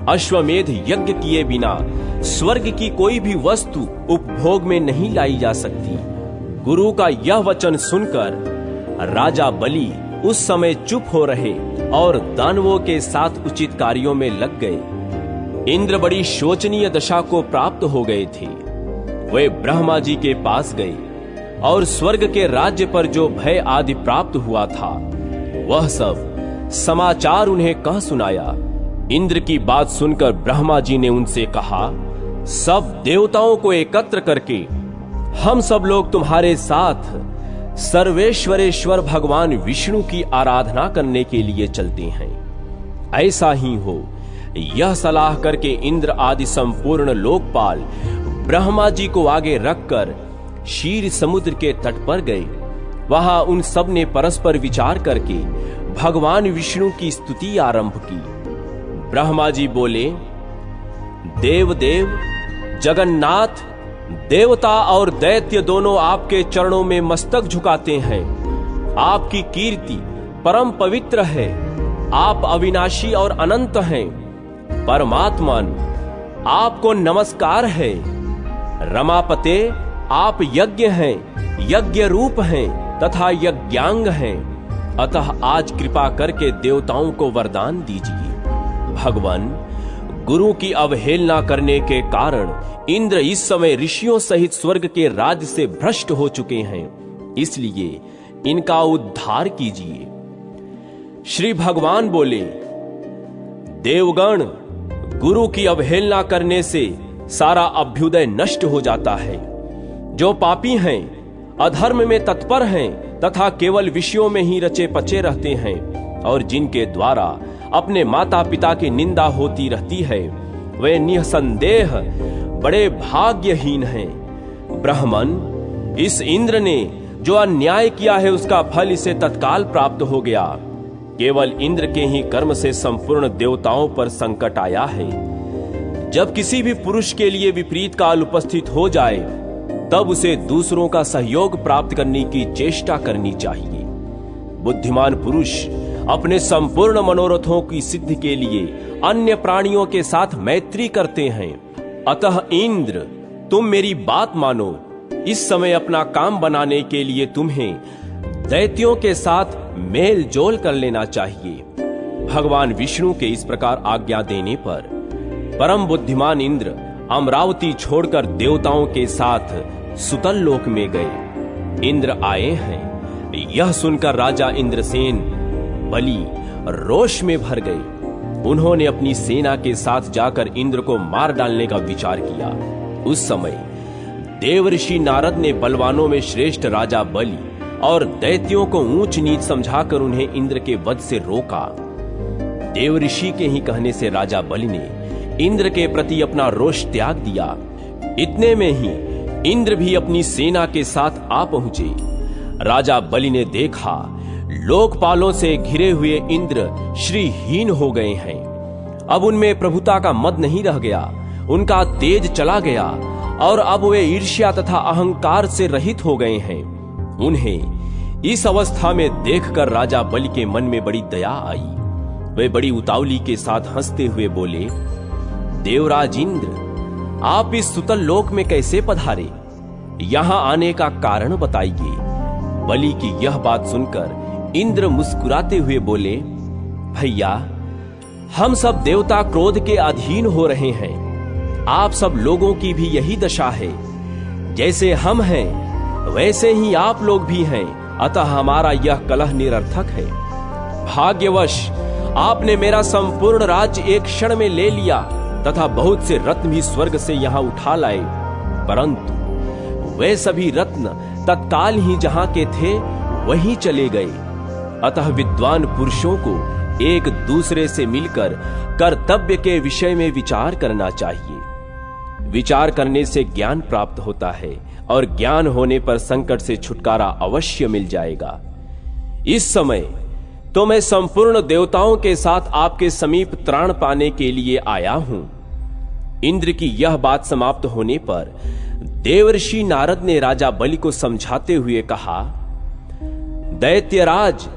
अश्वमेध यज्ञ किए बिना स्वर्ग की कोई भी वस्तु उपभोग में नहीं लाई जा सकती। गुरु का यह वचन सुनकर राजा बलि उस समय चुप हो रहे और दानवों के साथ उचित कार्यों में लग गए। इंद्र बड़ी शोचनीय दशा को प्राप्त हो गए थे। वे ब्रह्मा जी के पास गए और स्वर्ग के राज्य पर जो भय आदि प्राप्त हुआ था, वह सब समाचार उन्हें कह सुनाया। इंद्र की बात सुनकर ब्रह्मा जी ने उनसे कहा, सब देवताओं को एकत्र करके हम सब लोग तुम्हारे साथ सर्वेश्वरेश्वर भगवान विष्णु की आराधना करने के लिए चलते हैं। ऐसा ही हो, यह सलाह करके इंद्र आदि संपूर्ण लोकपाल ब्रह्मा जी को आगे रखकर क्षीर समुद्र के तट पर गए। वहां उन सब ने परस्पर विचार करके भगवान विष्णु की स्तुति आरंभ की। ब्रह्मा जी बोले, देव देव जगन्नाथ, देवता और दैत्य दोनों आपके चरणों में मस्तक झुकाते हैं। आपकी कीर्ति परम पवित्र है। आप अविनाशी और अनंत हैं। परमात्मन, आपको नमस्कार है। रमापते, आप यज्ञ हैं, यज्ञ रूप हैं तथा यज्ञांग हैं। अतः आज कृपा करके देवताओं को वरदान दीजिए। भगवान, गुरु की अवहेलना करने के कारण इंद्र इस समय ऋषियों सहित स्वर्ग के राज्य से भ्रष्ट हो चुके हैं, इसलिए इनका उद्धार कीजिए। श्री भगवान बोले, देवगण, गुरु की अवहेलना करने से सारा अभ्युदय नष्ट हो जाता है। जो पापी हैं, अधर्म में तत्पर हैं तथा केवल विषयों में ही रचे पचे रहते हैं और जिनके द्वारा अपने माता पिता की निंदा होती रहती है, वे निसंदेह बड़े भाग्यहीन हैं। ब्राह्मण, इस इंद्र ने जो अन्याय किया है उसका फल इसे तत्काल प्राप्त हो गया। केवल इंद्र के ही कर्म से संपूर्ण देवताओं पर संकट आया है। जब किसी भी पुरुष के लिए विपरीत काल उपस्थित हो जाए तब उसे दूसरों का सहयोग प्राप्त करने की चेष्टा करनी चाहिए। बुद्धिमान पुरुष अपने संपूर्ण मनोरथों की सिद्धि के लिए अन्य प्राणियों के साथ मैत्री करते हैं। अतः इंद्र, तुम मेरी बात मानो। इस समय अपना काम बनाने के लिए तुम्हें दैत्यों के साथ मेल जोल कर लेना चाहिए। भगवान विष्णु के इस प्रकार आज्ञा देने पर परम बुद्धिमान इंद्र अमरावती छोड़कर देवताओं के साथ सुतल लोक में गए। इंद्र आए हैं, यह सुनकर राजा इंद्रसेन बलि रोष में भर गए। उन्होंने अपनी सेना के साथ जाकर इंद्र को मार डालने का विचार किया। उस समय देवऋषि नारद ने बलवानों में श्रेष्ठ राजा बलि और दैत्यों को ऊंच नीच समझाकर उन्हें इंद्र के वध से रोका। देवऋषि के ही कहने से राजा बलि ने इंद्र के प्रति अपना रोष त्याग दिया। इतने में ही इंद्र भी अपनी सेना के साथ आ पहुंचे। राजा बलि ने देखा लोकपालों से घिरे हुए इंद्र श्रीहीन हो गए हैं। अब उनमें प्रभुता का मद नहीं रह गया, उनका तेज चला गया और अब वे ईर्ष्या तथा अहंकार से रहित हो गए हैं। उन्हें इस अवस्था में देखकर राजा बलि के मन में बड़ी दया आई। वे बड़ी उतावली के साथ हंसते हुए बोले, देवराज इंद्र, आप इस सुतल लोक में कैसे पधारे? यहां आने का कारण बताइए। बलि की यह बात सुनकर इंद्र मुस्कुराते हुए बोले, भैया, हम सब देवता क्रोध के अधीन हो रहे हैं। आप सब लोगों की भी यही दशा है। जैसे हम हैं वैसे ही आप लोग भी हैं, अतः हमारा यह कलह निरर्थक है। भाग्यवश आपने मेरा संपूर्ण राज्य एक क्षण में ले लिया तथा बहुत से रत्न भी स्वर्ग से यहां उठा लाए, परंतु वे सभी रत्न तत्काल ही जहां के थे वहीं चले गए। अतः विद्वान पुरुषों को एक दूसरे से मिलकर कर्तव्य के विषय में विचार करना चाहिए। विचार करने से ज्ञान प्राप्त होता है और ज्ञान होने पर संकट से छुटकारा अवश्य मिल जाएगा। इस समय तो मैं संपूर्ण देवताओं के साथ आपके समीप त्राण पाने के लिए आया हूं। इंद्र की यह बात समाप्त होने पर देवऋषि नारद ने राजा बलि को समझाते हुए कहा, दैत्यराज,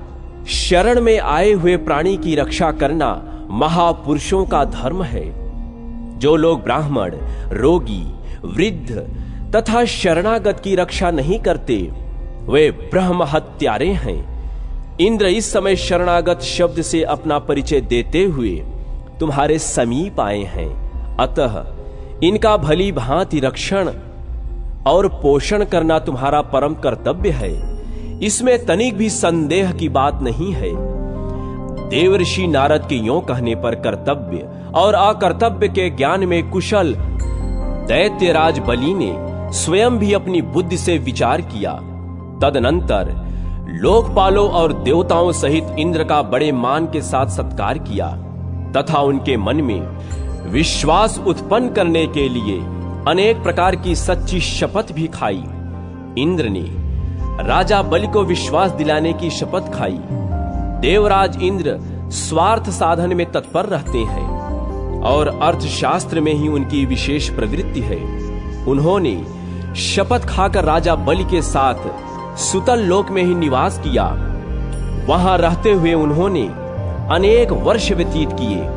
शरण में आए हुए प्राणी की रक्षा करना महापुरुषों का धर्म है। जो लोग ब्राह्मण, रोगी, वृद्ध तथा शरणागत की रक्षा नहीं करते वे ब्रह्म हत्यारे हैं। इंद्र इस समय शरणागत शब्द से अपना परिचय देते हुए तुम्हारे समीप आए हैं। अतः इनका भली भांति रक्षण और पोषण करना तुम्हारा परम कर्तव्य है। इसमें तनिक भी संदेह की बात नहीं है। देवऋषि नारद के यों कहने पर कर्तव्य और अकर्तव्य के ज्ञान में कुशल दैत्यराज बलि ने स्वयं भी अपनी बुद्धि से विचार किया। तदनंतर लोकपालों और देवताओं सहित इंद्र का बड़े मान के साथ सत्कार किया तथा उनके मन में विश्वास उत्पन्न करने के लिए अनेक प्रकार की सच्ची शपथ भी खाई। इंद्र ने राजा बलि को विश्वास दिलाने की शपथ खाई। देवराज इंद्र स्वार्थ साधन में तत्पर रहते हैं और अर्थशास्त्र में ही उनकी विशेष प्रवृत्ति है। उन्होंने शपथ खाकर राजा बलि के साथ सुतल लोक में ही निवास किया। वहां रहते हुए उन्होंने अनेक वर्ष व्यतीत किए।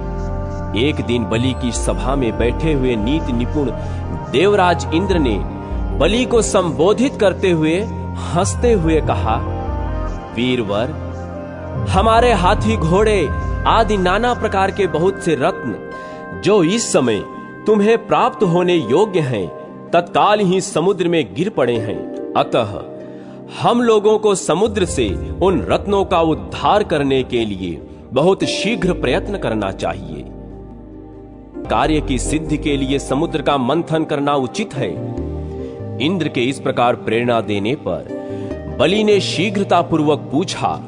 एक दिन बलि की सभा में बैठे हुए नीति निपुण देवराज इंद्र ने बलि को संबोधित करते हुए हंसते हुए कहा, वीरवर, हमारे हाथी, घोड़े आदि नाना प्रकार के बहुत से रत्न जो इस समय तुम्हें प्राप्त होने योग्य हैं तत्काल ही समुद्र में गिर पड़े हैं। अतः हम लोगों को समुद्र से उन रत्नों का उद्धार करने के लिए बहुत शीघ्र प्रयत्न करना चाहिए। कार्य की सिद्धि के लिए समुद्र का मंथन करना उचित है। इंद्र के इस प्रकार प्रेरणा देने पर बलि ने शीघ्रता पूर्वक पूछा,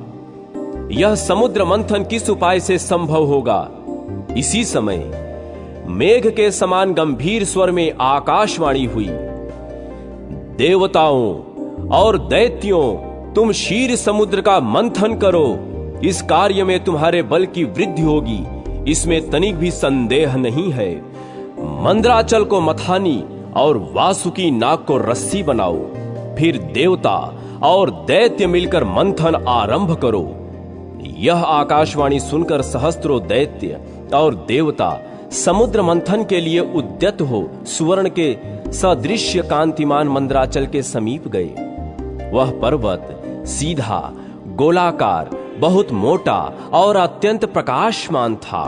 यह समुद्र मंथन किस उपाय से संभव होगा? इसी समय मेघ के समान गंभीर स्वर में आकाशवाणी हुई, देवताओं, और दैत्यों, तुम क्षीर समुद्र का मंथन करो। इस कार्य में तुम्हारे बल की वृद्धि होगी, इसमें तनिक भी संदेह नहीं है। मंदराचल को मथानी और वासुकी नाग को रस्सी बनाओ। फिर देवता और दैत्य मिलकर मंथन आरंभ करो। यह आकाशवाणी सुनकर सहस्त्रों दैत्य और देवता समुद्र मंथन के लिए उद्यत हो सुवर्ण के सदृश्य कांतिमान मंदराचल के समीप गए। वह पर्वत सीधा, गोलाकार, बहुत मोटा और अत्यंत प्रकाशमान था।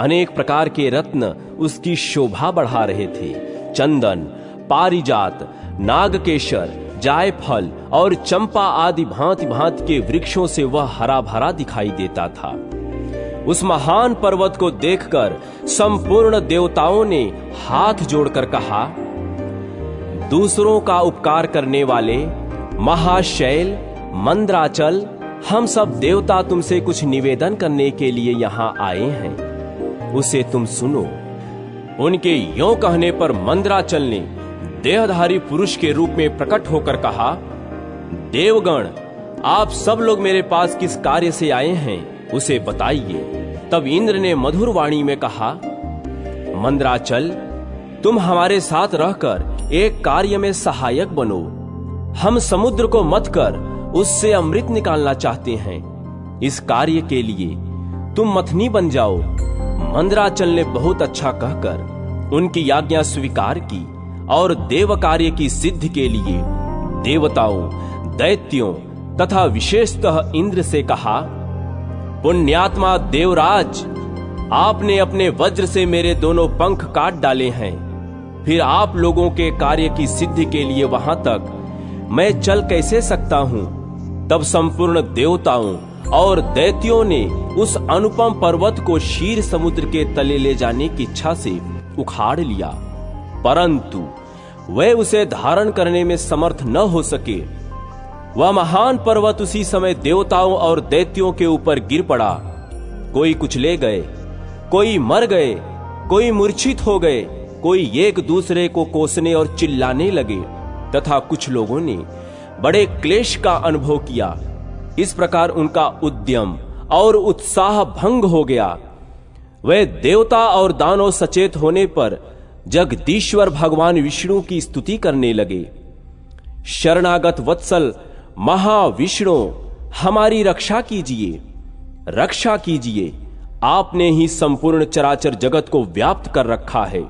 अनेक प्रकार के रत्न उसकी शोभा बढ़ा रहे थे। चंदन, पारिजात, नागकेशर, जायफल और चंपा आदि भांति भांति के वृक्षों से वह हरा भरा दिखाई देता था। उस महान पर्वत को देखकर संपूर्ण देवताओं ने हाथ जोड़कर कहा, दूसरों का उपकार करने वाले महाशैल मंदराचल, हम सब देवता तुमसे कुछ निवेदन करने के लिए यहाँ आए हैं, उसे तुम सुनो। उनके यों कहने पर मंदराचल ने देहधारी पुरुष के रूप में प्रकट होकर कहा, देवगण, आप सब लोग मेरे पास किस कार्य से आए हैं, उसे बताइए। तब इंद्र ने मधुर वाणी में कहा, मंदराचल, तुम हमारे साथ रहकर एक कार्य में सहायक बनो। हम समुद्र को मथ कर उससे अमृत निकालना चाहते हैं। इस कार्य के लिए तुम मथनी बन जाओ। मंदराचल ने बहुत अच्छा कहकर उनकी आज्ञा स्वीकार की और देव कार्य की सिद्धि के लिए देवताओं, दैत्यों तथा विशेषतः इंद्र से कहा, पुण्यात्मा देवराज, आपने अपने वज्र से मेरे दोनों पंख काट डाले हैं। फिर आप लोगों के कार्य की सिद्धि के लिए वहां तक मैं चल कैसे सकता हूं? तब संपूर्ण देवताओं और दैत्यों ने उस अनुपम पर्वत को क्षीर समुद्र के तले ले जाने की इच्छा से उखाड़ लिया, परंतु वे उसे धारण करने में समर्थ न हो सके। वह महान पर्वत उसी समय देवताओं और दैत्यों के ऊपर गिर पड़ा। कोई कुचले गए, कोई मर गए, कोई मूर्छित हो गए, कोई एक दूसरे को कोसने और चिल्लाने लगे तथा कुछ लोगों ने बड़े क्लेश का अनुभव किया। इस प्रकार उनका उद्यम और उत्साह भंग हो गया। वे देवता और दानव सचेत होने पर जगदीश्वर भगवान विष्णु की स्तुति करने लगे। शरणागत वत्सल महाविष्णु, हमारी रक्षा कीजिए, रक्षा कीजिए। आपने ही संपूर्ण चराचर जगत को व्याप्त कर रखा है।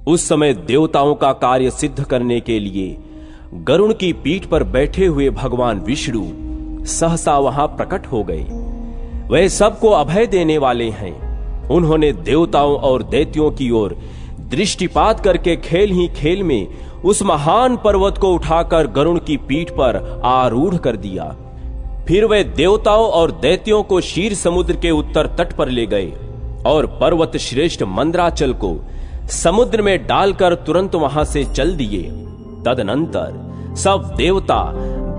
उस समय देवताओं का कार्य सिद्ध करने के लिए गरुड़ की पीठ पर बैठे हुए भगवान विष्णु सहसा वहां प्रकट हो गए। वे सबको अभय देने वाले हैं। उन्होंने देवताओं और दैत्यों की ओर दृष्टिपात करके खेल ही खेल में उस महान पर्वत को उठाकर गरुड़ की पीठ पर आरूढ़ कर दिया। फिर वे देवताओं और दैत्यों को क्षीर समुद्र के उत्तर तट पर ले गए और पर्वत श्रेष्ठ मंदराचल को समुद्र में डालकर तुरंत वहां से चल दिए। तदनंतर सब देवता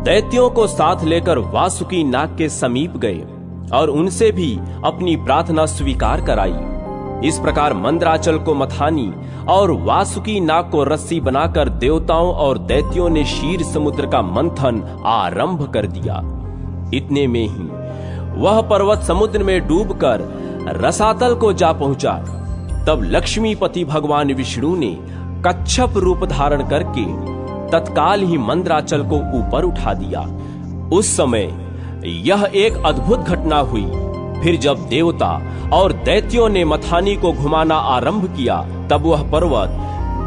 दैत्यों को साथ लेकर वासुकी नाग के समीप गए और उनसे भी अपनी प्रार्थना स्वीकार कराई। इस प्रकार मंदराचल को मथानी और वासुकी नाग को रस्सी बनाकर देवताओं और दैत्यों ने क्षीर समुद्र का मंथन आरंभ कर दिया। इतने में ही वह पर्वत समुद्र में डूबकर रसातल को जा पहुंचा। तब लक्ष्मीपति भगवान विष्णु ने कच्छप रूप धारण करके तत्काल ही मंदराचल को ऊपर उठा दिया। उस समय यह एक अद्भुत घटना हुई। फिर जब देवता और दैत्यों ने मथानी को घुमाना आरंभ किया, तब वह पर्वत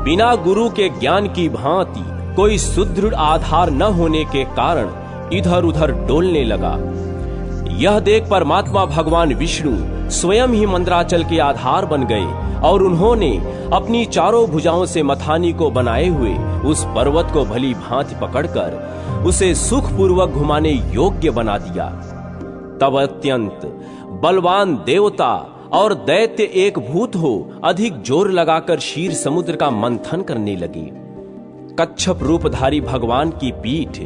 बिना गुरु के ज्ञान की भांति कोई सुदृढ़ आधार न होने के कारण इधर उधर डोलने लगा। यह देख परमात्मा भगवान विष्णु स्वयं ही मंदराचल के आधार बन गए और उन्होंने अपनी चारों भुजाओं से मथानी को बनाए हुए उस पर्वत को भली भांति पकड़कर उसे सुखपूर्वक घुमाने योग्य बना दिया। तब अत्यंत बलवान देवता और दैत्य एक भूत हो अधिक जोर लगाकर क्षीर समुद्र का मंथन करने लगे। कच्छप रूपधारी भगवान की पीठ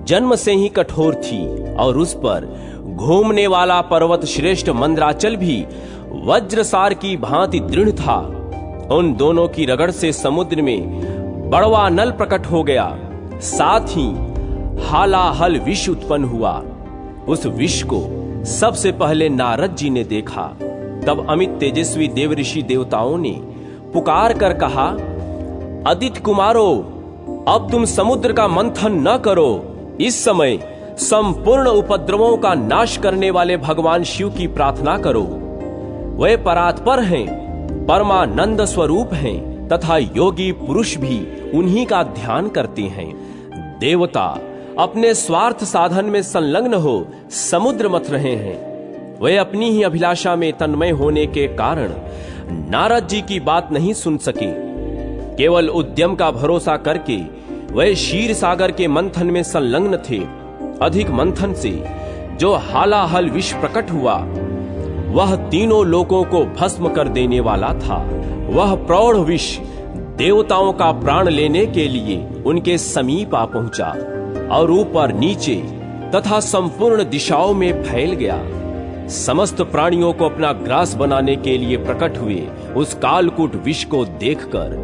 जन्म से ही कठोर थी और उस पर घूमने वाला पर्वत श्रेष्ठ मंदराचल भी वज्रसार की भांति दृढ़ था। उन दोनों की रगड़ से समुद्र में बड़वा नल प्रकट हो गया। साथ ही हालाहल विष उत्पन्न हुआ। उस विष को सबसे पहले नारद जी ने देखा। तब अमित तेजस्वी देवऋषि देवताओं ने पुकार कर कहा, अदिति कुमारो, अब तुम समुद्र का मंथन न करो। इस समय संपूर्ण उपद्रवों का नाश करने वाले भगवान शिव की प्रार्थना करो। वे परात्पर हैं, परमानंद स्वरूप हैं तथा योगी पुरुष भी उन्हीं का ध्यान करते हैं। देवता अपने स्वार्थ साधन में संलग्न हो समुद्र मथ रहे हैं। वे अपनी ही अभिलाषा में तन्मय होने के कारण नारद जी की बात नहीं सुन सके। केवल उद्यम का भरोसा करके वे क्षीर सागर के मंथन में संलग्न थे। अधिक मंथन से जो हालाहल विष प्रकट हुआ वह तीनों लोकों को भस्म कर देने वाला था। वह प्रौढ़ विष देवताओं का प्राण लेने के लिए उनके समीप आ पहुंचा और ऊपर नीचे तथा संपूर्ण दिशाओं में फैल गया। समस्त प्राणियों को अपना ग्रास बनाने के लिए प्रकट हुए उस कालकूट विष को देखकर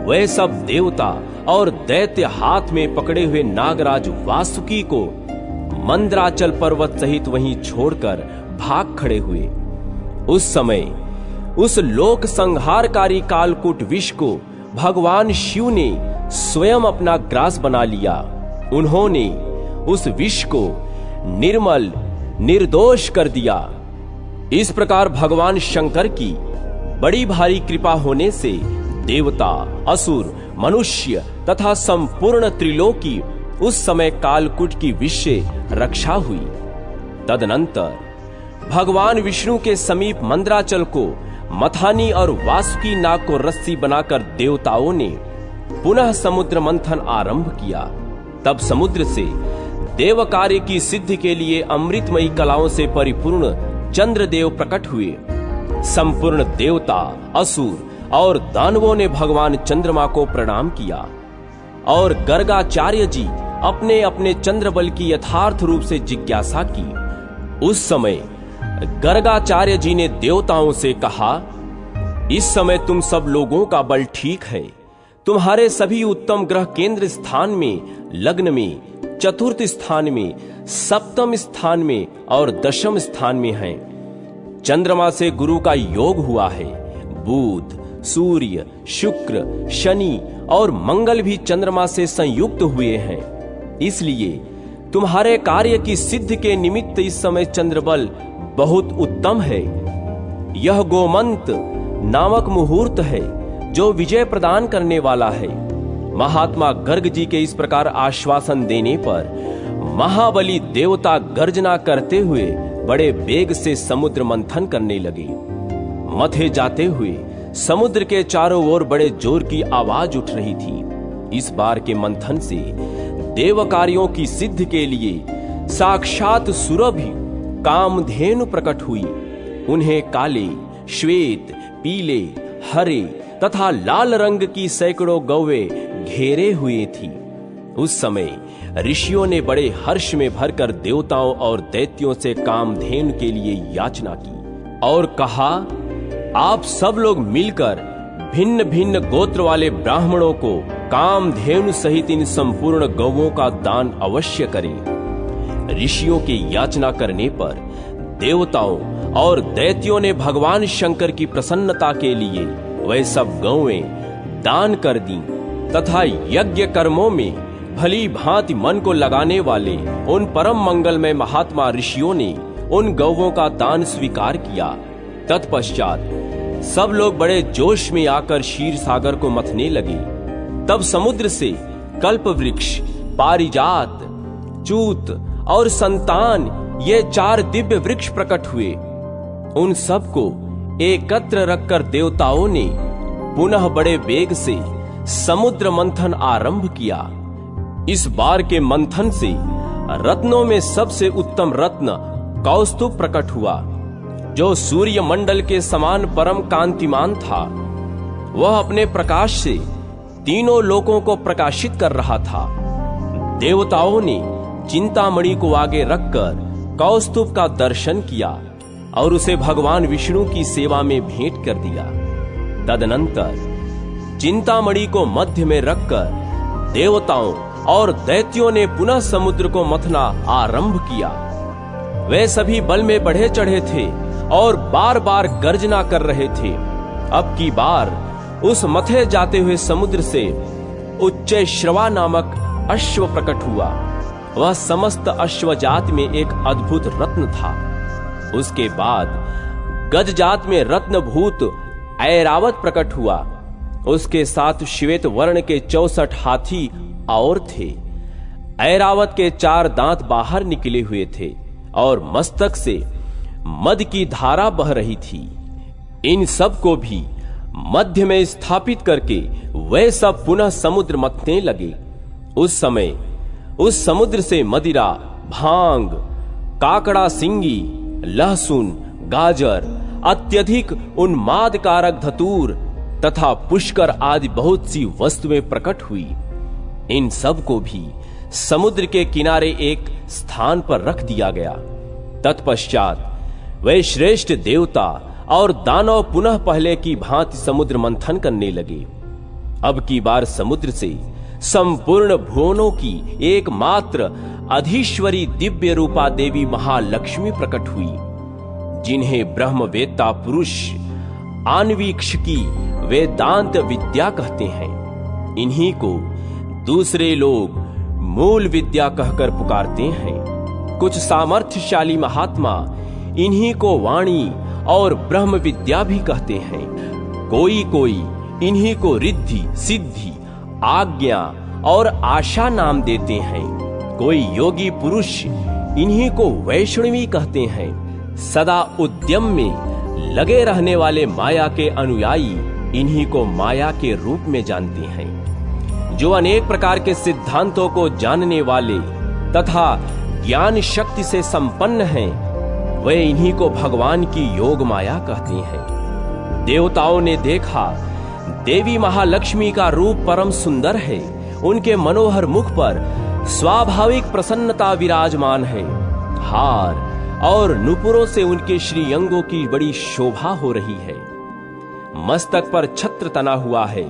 वे सब देवता और दैत्य हाथ में पकड़े हुए नागराज वासुकी को मंदराचल पर्वत सहित वहीं छोड़कर भाग खड़े हुए। उस समय उस लोक संहारकारी कालकूट विष को भगवान शिव ने स्वयं अपना ग्रास बना लिया। उन्होंने उस विष को निर्मल निर्दोष कर दिया। इस प्रकार भगवान शंकर की बड़ी भारी कृपा होने से देवता, असुर, मनुष्य तथा संपूर्ण त्रिलोकी उस समय कालकूट की विष से रक्षा हुई। तदनंतर भगवान विष्णु के समीप मंदराचल को मथानी और वासुकी नाग को रस्सी बनाकर देवताओं ने पुनः समुद्र मंथन आरंभ किया। तब समुद्र से देव कार्य की सिद्धि के लिए अमृतमयी कलाओं से परिपूर्ण चंद्रदेव प्रकट हुए। संपूर्ण देवता, असुर और दानवों ने भगवान चंद्रमा को प्रणाम किया और गर्गाचार्य जी अपने अपने चंद्रबल की यथार्थ रूप से जिज्ञासा की। उस समय गर्गाचार्य जी ने देवताओं से कहा, इस समय तुम सब लोगों का बल ठीक है। तुम्हारे सभी उत्तम ग्रह केंद्र स्थान में, लग्न में, चतुर्थ स्थान में, सप्तम स्थान में और दशम स्थान में हैं। चंद्रमा से गुरु का योग हुआ है। बुध, सूर्य, शुक्र, शनि और मंगल भी चंद्रमा से संयुक्त हुए हैं। इसलिए तुम्हारे कार्य की सिद्धि के निमित्त इस समय चंद्रबल बहुत उत्तम है। यह गोमंत नामक मुहूर्त है जो विजय प्रदान करने वाला है। महात्मा गर्ग जी के इस प्रकार आश्वासन देने पर महाबली देवता गर्जना करते हुए बड़े वेग से समुद्र मंथन करने लगे। मथे जाते हुए समुद्र के चारों ओर बड़े जोर की आवाज उठ रही थी। इस बार के मंथन से देव कार्यों की सिद्धि के लिए साक्षात सुरभि कामधेनु प्रकट हुई। उन्हें काले, श्वेत, पीले, हरे तथा लाल रंग की सैकड़ों गौवे घेरे हुए थी। उस समय ऋषियों ने बड़े हर्ष में भरकर देवताओं और दैत्यों से कामधेनु के लिए याचना की और कहा, आप सब लोग मिलकर भिन्न भिन्न गोत्र वाले ब्राह्मणों को कामधेनु सहित इन संपूर्ण गौवों का दान अवश्य करें। ऋषियों की याचना करने पर देवताओं और दैत्यों ने भगवान शंकर की प्रसन्नता के लिए वह सब गौएं दान कर दी तथा यज्ञ कर्मों में भली भांति मन को लगाने वाले उन परम मंगलमय महात्मा ऋषियों ने उन गौवों का दान स्वीकार किया। तत्पश्चात सब लोग बड़े जोश में आकर क्षीर सागर को मथने लगे। तब समुद्र से कल्प वृक्ष, पारिजात, चूत और संतान ये 4 दिव्य वृक्ष प्रकट हुए। उन सबको एकत्र रखकर देवताओं ने पुनः बड़े वेग से समुद्र मंथन आरंभ किया। इस बार के मंथन से रत्नों में सबसे उत्तम रत्न कौस्तुभ प्रकट हुआ, जो सूर्य मंडल के समान परम कांतिमान था। वह अपने प्रकाश से तीनों लोकों को प्रकाशित कर रहा था। देवताओं ने चिंतामणि को आगे रखकर कौस्तुभ का दर्शन किया और उसे भगवान विष्णु की सेवा में भेंट कर दिया। तदनंतर चिंतामणि को मध्य में रखकर देवताओं और दैत्यों ने पुनः समुद्र को मथना आरंभ किया। वे सभी बल में बढ़े चढ़े थे और बार बार गर्जना कर रहे थे। अब की बार उस मथे जाते हुए समुद्र से उच्चैश्रवा नामक अश्व प्रकट हुआ। वह समस्त अश्वजात में एक अद्भुत रत्न था। उसके बाद गजजात में रत्नभूत ऐरावत प्रकट हुआ। उसके साथ श्वेत वर्ण के 64 हाथी और थे। ऐरावत के 4 दांत बाहर निकले हुए थे और मस्तक से मद की धारा बह रही थी। इन सब को भी मध्य में स्थापित करके वे सब पुनः समुद्र मथने लगे। उस समय उस समुद्र से मदिरा, भांग, काकड़ा सिंगी, लहसुन, गाजर, अत्यधिक उन्मादकारक धतूर तथा पुष्कर आदि बहुत सी वस्तुएं प्रकट हुई। इन सब को भी समुद्र के किनारे एक स्थान पर रख दिया गया। तत्पश्चात वे श्रेष्ठ देवता और दानव पुनः पहले की भांति समुद्र मंथन करने लगे। अब की बार समुद्र से संपूर्ण भुवनों की एकमात्र अधीश्वरी दिव्य रूपा देवी महालक्ष्मी प्रकट हुई, जिन्हें ब्रह्मवेत्ता पुरुष आन्वीक्षिकी वेदांत विद्या कहते हैं। इन्हीं को दूसरे लोग मूल विद्या कहकर पुकारते हैं। कुछ सामर्थ्यशाली महात्मा इन्हीं को वाणी और ब्रह्म विद्या भी कहते हैं। कोई कोई इन्हीं को रिद्धि, सिद्धि, आज्ञा और आशा नाम देते हैं। कोई योगी पुरुष इन्हीं को वैष्णवी कहते हैं। सदा उद्यम में लगे रहने वाले माया के अनुयायी इन्हीं को माया के रूप में जानते हैं। जो अनेक प्रकार के सिद्धांतों को जानने वाले तथा ज्ञान शक्ति से संपन्न हैं, वे इन्हीं को भगवान की योग माया कहते हैं। देवताओं ने देखा देवी महालक्ष्मी का रूप परम सुंदर है। उनके मनोहर मुख पर स्वाभाविक प्रसन्नता विराजमान है। हार और नुपुरों से उनके श्रीअंगों की बड़ी शोभा हो रही है। मस्तक पर छत्र तना हुआ है।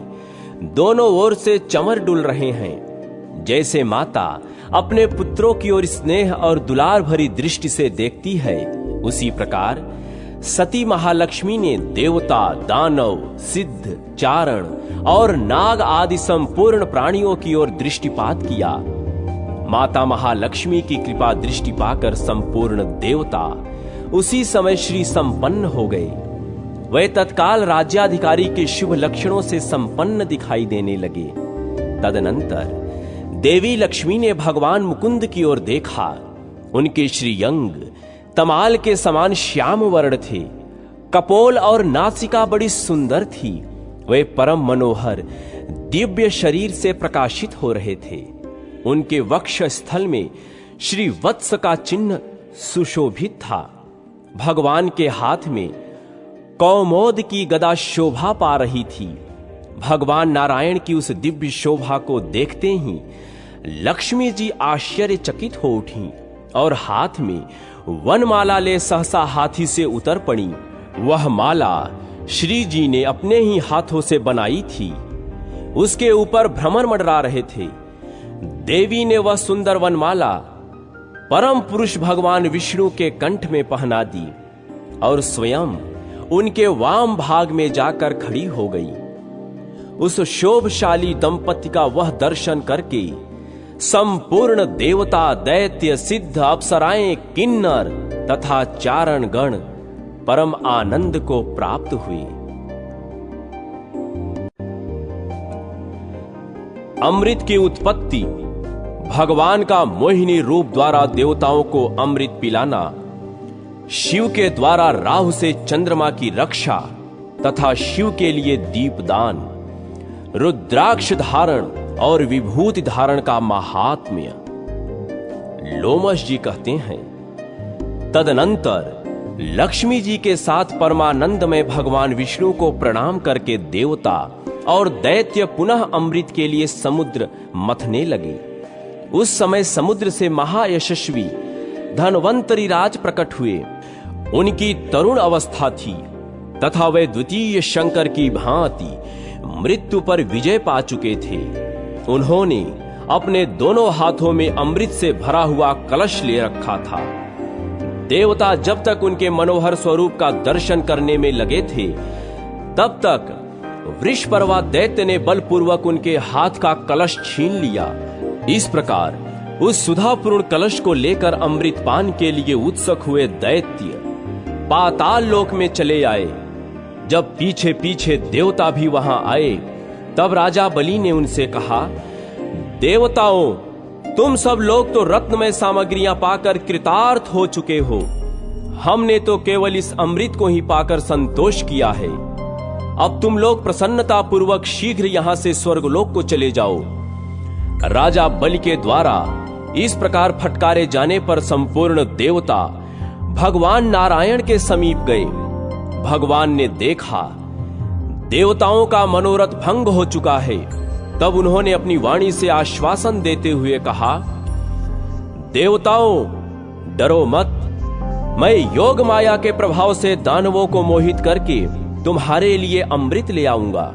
दोनों ओर से चमर डुल रहे हैं। जैसे माता अपने पुत्रों की ओर स्नेह और दुलार भरी दृष्टि से देखती है, उसी प्रकार सती महालक्ष्मी ने देवता, दानव, सिद्ध, चारण और नाग आदि संपूर्ण प्राणियों की ओर दृष्टिपात किया। माता महालक्ष्मी की कृपा दृष्टि पाकर संपूर्ण देवता उसी समय श्री संपन्न हो गए। वे तत्काल राज्याधिकारी के शुभ लक्षणों से संपन्न दिखाई देने लगे। तदनंतर देवी लक्ष्मी ने भगवान मुकुंद की ओर देखा। उनके श्रीअंग तमाल के समान श्याम वर्ण थे। कपोल और नासिका बड़ी सुंदर थी। वे परम मनोहर दिव्य शरीर से प्रकाशित हो रहे थे। उनके वक्ष स्थल में श्री वत्स का चिन्ह सुशोभित था। भगवान के हाथ में कौमोद की गदा शोभा पा रही थी। भगवान नारायण की उस दिव्य शोभा को देखते ही लक्ष्मी जी आश्चर्यचकित हो उठी और हाथ में वनमाला ले सहसा हाथी से उतर पड़ी। वह माला श्री जी ने अपने ही हाथों से बनाई थी। उसके ऊपर भ्रमर मंडरा रहे थे। देवी ने वह सुंदर वनमाला परम पुरुष भगवान विष्णु के कंठ में पहना दी और स्वयं उनके वाम भाग में जाकर खड़ी हो गई। उस शोभशाली दंपति का वह दर्शन करके संपूर्ण देवता, दैत्य, सिद्ध, अप्सराएं, किन्नर तथा चारण गण परम आनंद को प्राप्त हुए। अमृत की उत्पत्ति, भगवान का मोहिनी रूप द्वारा देवताओं को अमृत पिलाना, शिव के द्वारा राहु से चंद्रमा की रक्षा तथा शिव के लिए दीपदान, रुद्राक्ष धारण और विभूति धारण का महात्म्य। लोमश जी कहते हैं, तदनंतर लक्ष्मी जी के साथ परमानंद में भगवान विष्णु को प्रणाम करके देवता और दैत्य पुनः अमृत के लिए समुद्र मथने लगे। उस समय समुद्र से महायशस्वी धनवंतरी राज प्रकट हुए। उनकी तरुण अवस्था थी तथा वे द्वितीय शंकर की भांति मृत्यु पर विजय पा चुके थे। उन्होंने अपने दोनों हाथों में अमृत से भरा हुआ कलश ले रखा था। देवता जब तक उनके मनोहर स्वरूप का दर्शन करने में लगे थे, तब तक वृषपर्वा दैत्य ने बलपूर्वक उनके हाथ का कलश छीन लिया। इस प्रकार उस सुधापूर्ण कलश को लेकर अमृत पान के लिए उत्सुक हुए दैत्य पाताल लोक में चले आए। जब पीछे पीछे देवता भी वहां आए, तब राजा बलि ने उनसे कहा, देवताओं, तुम सब लोग तो रत्नमय सामग्रियां पाकर कृतार्थ हो चुके हो। हमने तो केवल इस अमृत को ही पाकर संतोष किया है। अब तुम लोग प्रसन्नता पूर्वक शीघ्र यहां से स्वर्गलोक को चले जाओ। राजा बलि के द्वारा इस प्रकार फटकारे जाने पर संपूर्ण देवता भगवान नारायण के समीप गए। भगवान ने देखा देवताओं का मनोरथ भंग हो चुका है। तब उन्होंने अपनी वाणी से आश्वासन देते हुए कहा, देवताओं, डरो मत। मैं योग माया के प्रभाव से दानवों को मोहित करके तुम्हारे लिए अमृत ले आऊंगा।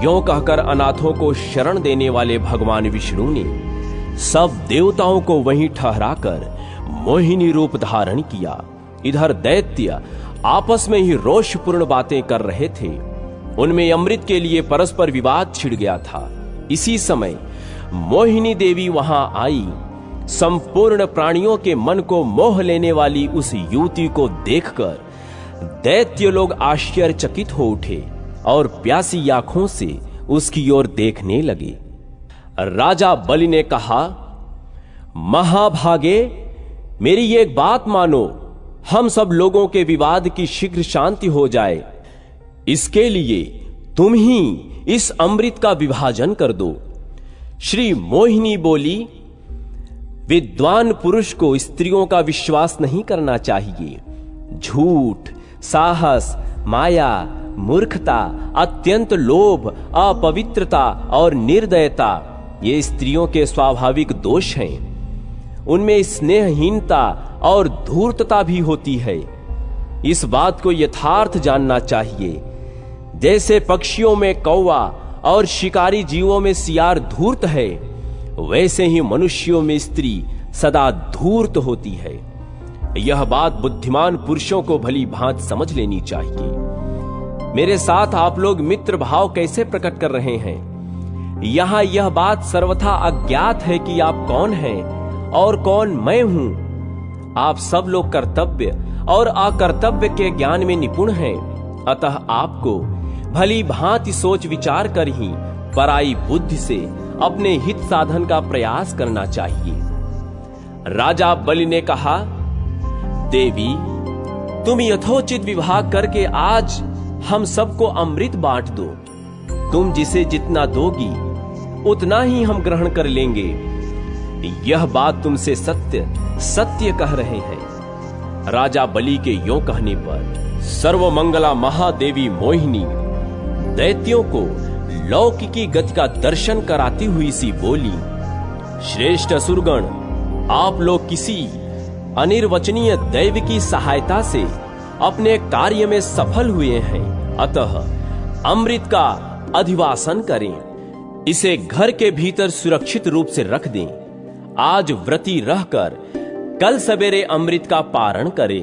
यों कहकर अनाथों को शरण देने वाले भगवान विष्णु ने सब देवताओं को वहीं ठहराकर मोहिनी रूप धारण किया। इधर दैत्य आपस में ही रोषपूर्ण बातें कर रहे थे। उनमें अमृत के लिए परस्पर विवाद छिड़ गया था। इसी समय मोहिनी देवी वहां आई। संपूर्ण प्राणियों के मन को मोह लेने वाली उस युवती को देखकर दैत्य लोग आश्चर्यचकित हो उठे और प्यासी आंखों से उसकी ओर देखने लगे। राजा बलि ने कहा, महाभागे, मेरी एक बात मानो। हम सब लोगों के विवाद की शीघ्र शांति हो जाए, इसके लिए तुम ही इस अमृत का विभाजन कर दो। श्री मोहिनी बोली, विद्वान पुरुष को स्त्रियों का विश्वास नहीं करना चाहिए। झूठ, साहस, माया, मूर्खता, अत्यंत लोभ, अपवित्रता और निर्दयता ये स्त्रियों के स्वाभाविक दोष हैं। उनमें स्नेहहीनता और धूर्तता भी होती है। इस बात को यथार्थ जानना चाहिए। जैसे पक्षियों में कौवा और शिकारी जीवों में सियार धूर्त है, वैसे ही मनुष्यों में स्त्री सदा धूर्त होती है। यह बात बुद्धिमान पुरुषों को भली भांति समझ लेनी चाहिए। मेरे साथ आप लोग मित्र भाव कैसे प्रकट कर रहे हैं? यहां यह बात सर्वथा अज्ञात है कि आप कौन हैं और कौन मैं हूं। आप सब लोग कर्तव्य और अकर्तव्य के ज्ञान में निपुण हैं। अतः आपको भली भांति सोच विचार कर ही पराई बुद्धि से अपने हित साधन का प्रयास करना चाहिए। राजा बलि ने कहा, देवी, तुम यथोचित विभाग करके आज हम सबको अमृत बांट दो। तुम जिसे जितना दोगी उतना ही हम ग्रहण कर लेंगे। यह बात तुमसे सत्य सत्य कह रहे हैं। राजा बलि के यों कहने पर सर्वमंगला महादेवी मोहिनी दैत्यों को लौकिकी गति का दर्शन कराती हुई सी बोली, श्रेष्ठ असुरगण, आप लोग किसी अनिर्वचनीय दैव की सहायता से अपने कार्य में सफल हुए हैं। अतः अमृत का अधिवासन करें। इसे घर के भीतर सुरक्षित रूप से रख दें। आज व्रती रहकर कल सवेरे अमृत का पारण करें।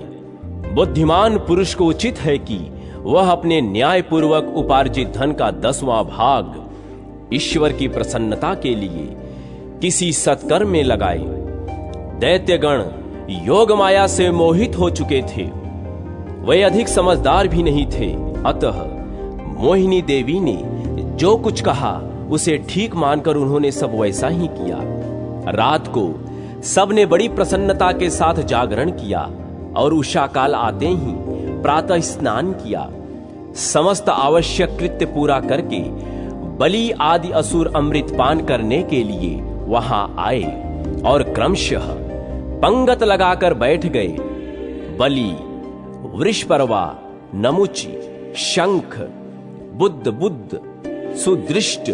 बुद्धिमान पुरुष को उचित है कि वह अपने न्याय पूर्वक उपार्जित धन का 10वां भाग ईश्वर की प्रसन्नता के लिए किसी सत्कर्म में लगाए। दैत्यगण योग माया से मोहित हो चुके थे। वे अधिक समझदार भी नहीं थे। अतः मोहिनी देवी ने जो कुछ कहा उसे ठीक मानकर उन्होंने सब वैसा ही किया। रात को सबने बड़ी प्रसन्नता के साथ जागरण किया और उषा काल आते ही प्रातः स्नान किया। समस्त आवश्यक कृत्य पूरा करके बलि आदि असुर अमृत पान करने के लिए वहां आए और क्रमशः पंगत लगाकर बैठ गए। बलि, वृषपर्वा, नमुचि, शंख, बुद्ध, सुदृष्ट,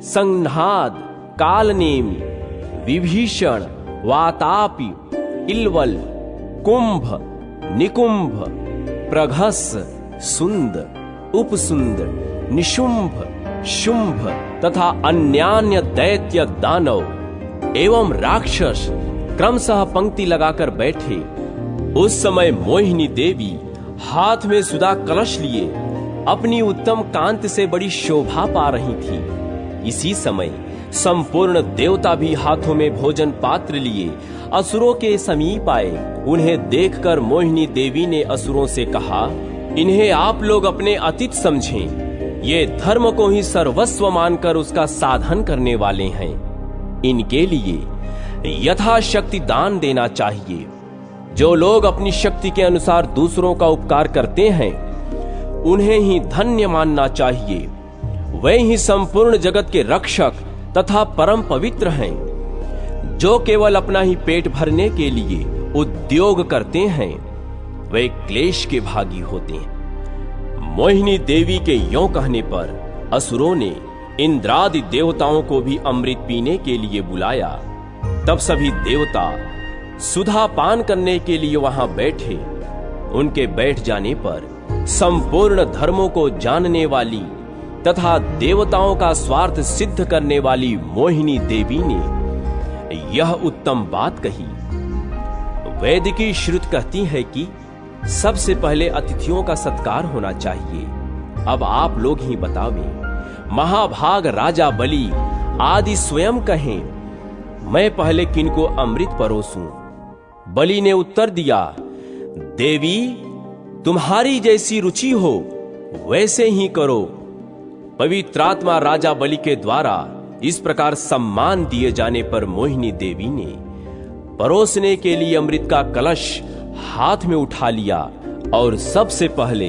संघाद, कालनेमि, विभीषण, वातापि, इल्वल, कुंभ, निकुंभ, प्रघस, सुंद, उपसुंद, निशुंभ, शुंभ तथा अन्यान्य दैत्य दानव एवं राक्षस क्रमशः पंक्ति लगाकर बैठे। उस समय मोहिनी देवी हाथ में सुधा कलश लिए अपनी उत्तम कांत से बड़ी शोभा पा रही थी। इसी समय संपूर्ण देवता भी हाथों में भोजन पात्र लिए असुरों के समीप आए। उन्हें देखकर मोहिनी देवी ने असुरों से कहा, इन्हें आप लोग अपने अतिथि समझें। ये धर्म को ही सर्वस्व मानकर उसका साधन करने वाले हैं। इनके लिए यथाशक्ति दान देना चाहिए। जो लोग अपनी शक्ति के अनुसार दूसरों का उपकार करते हैं उन्हें ही धन्य मानना चाहिए। वे ही संपूर्ण जगत के रक्षक तथा परम पवित्र हैं। जो केवल अपना ही पेट भरने के लिए उद्योग करते हैं वे क्लेश के भागी होते हैं। मोहिनी देवी के यों कहने पर असुरों ने इंद्रादि देवताओं को भी अमृत पीने के लिए बुलाया। तब सभी देवता सुधा पान करने के लिए वहां बैठे। उनके बैठ जाने पर संपूर्ण धर्मों को जानने वाली तथा देवताओं का स्वार्थ सिद्ध करने वाली मोहिनी देवी ने यह उत्तम बात कही। वैदिकी श्रुति कहती है कि सबसे पहले अतिथियों का सत्कार होना चाहिए। अब आप लोग ही बतावें। महाभाग राजा बलि आदि स्वयं कहें, मैं पहले किनको अमृत परोसूं? बलि ने उत्तर दिया, देवी तुम्हारी जैसी रुचि हो वैसे ही करो। पवित्रात्मा राजा बलि के द्वारा इस प्रकार सम्मान दिए जाने पर मोहिनी देवी ने परोसने के लिए अमृत का कलश हाथ में उठा लिया और सबसे पहले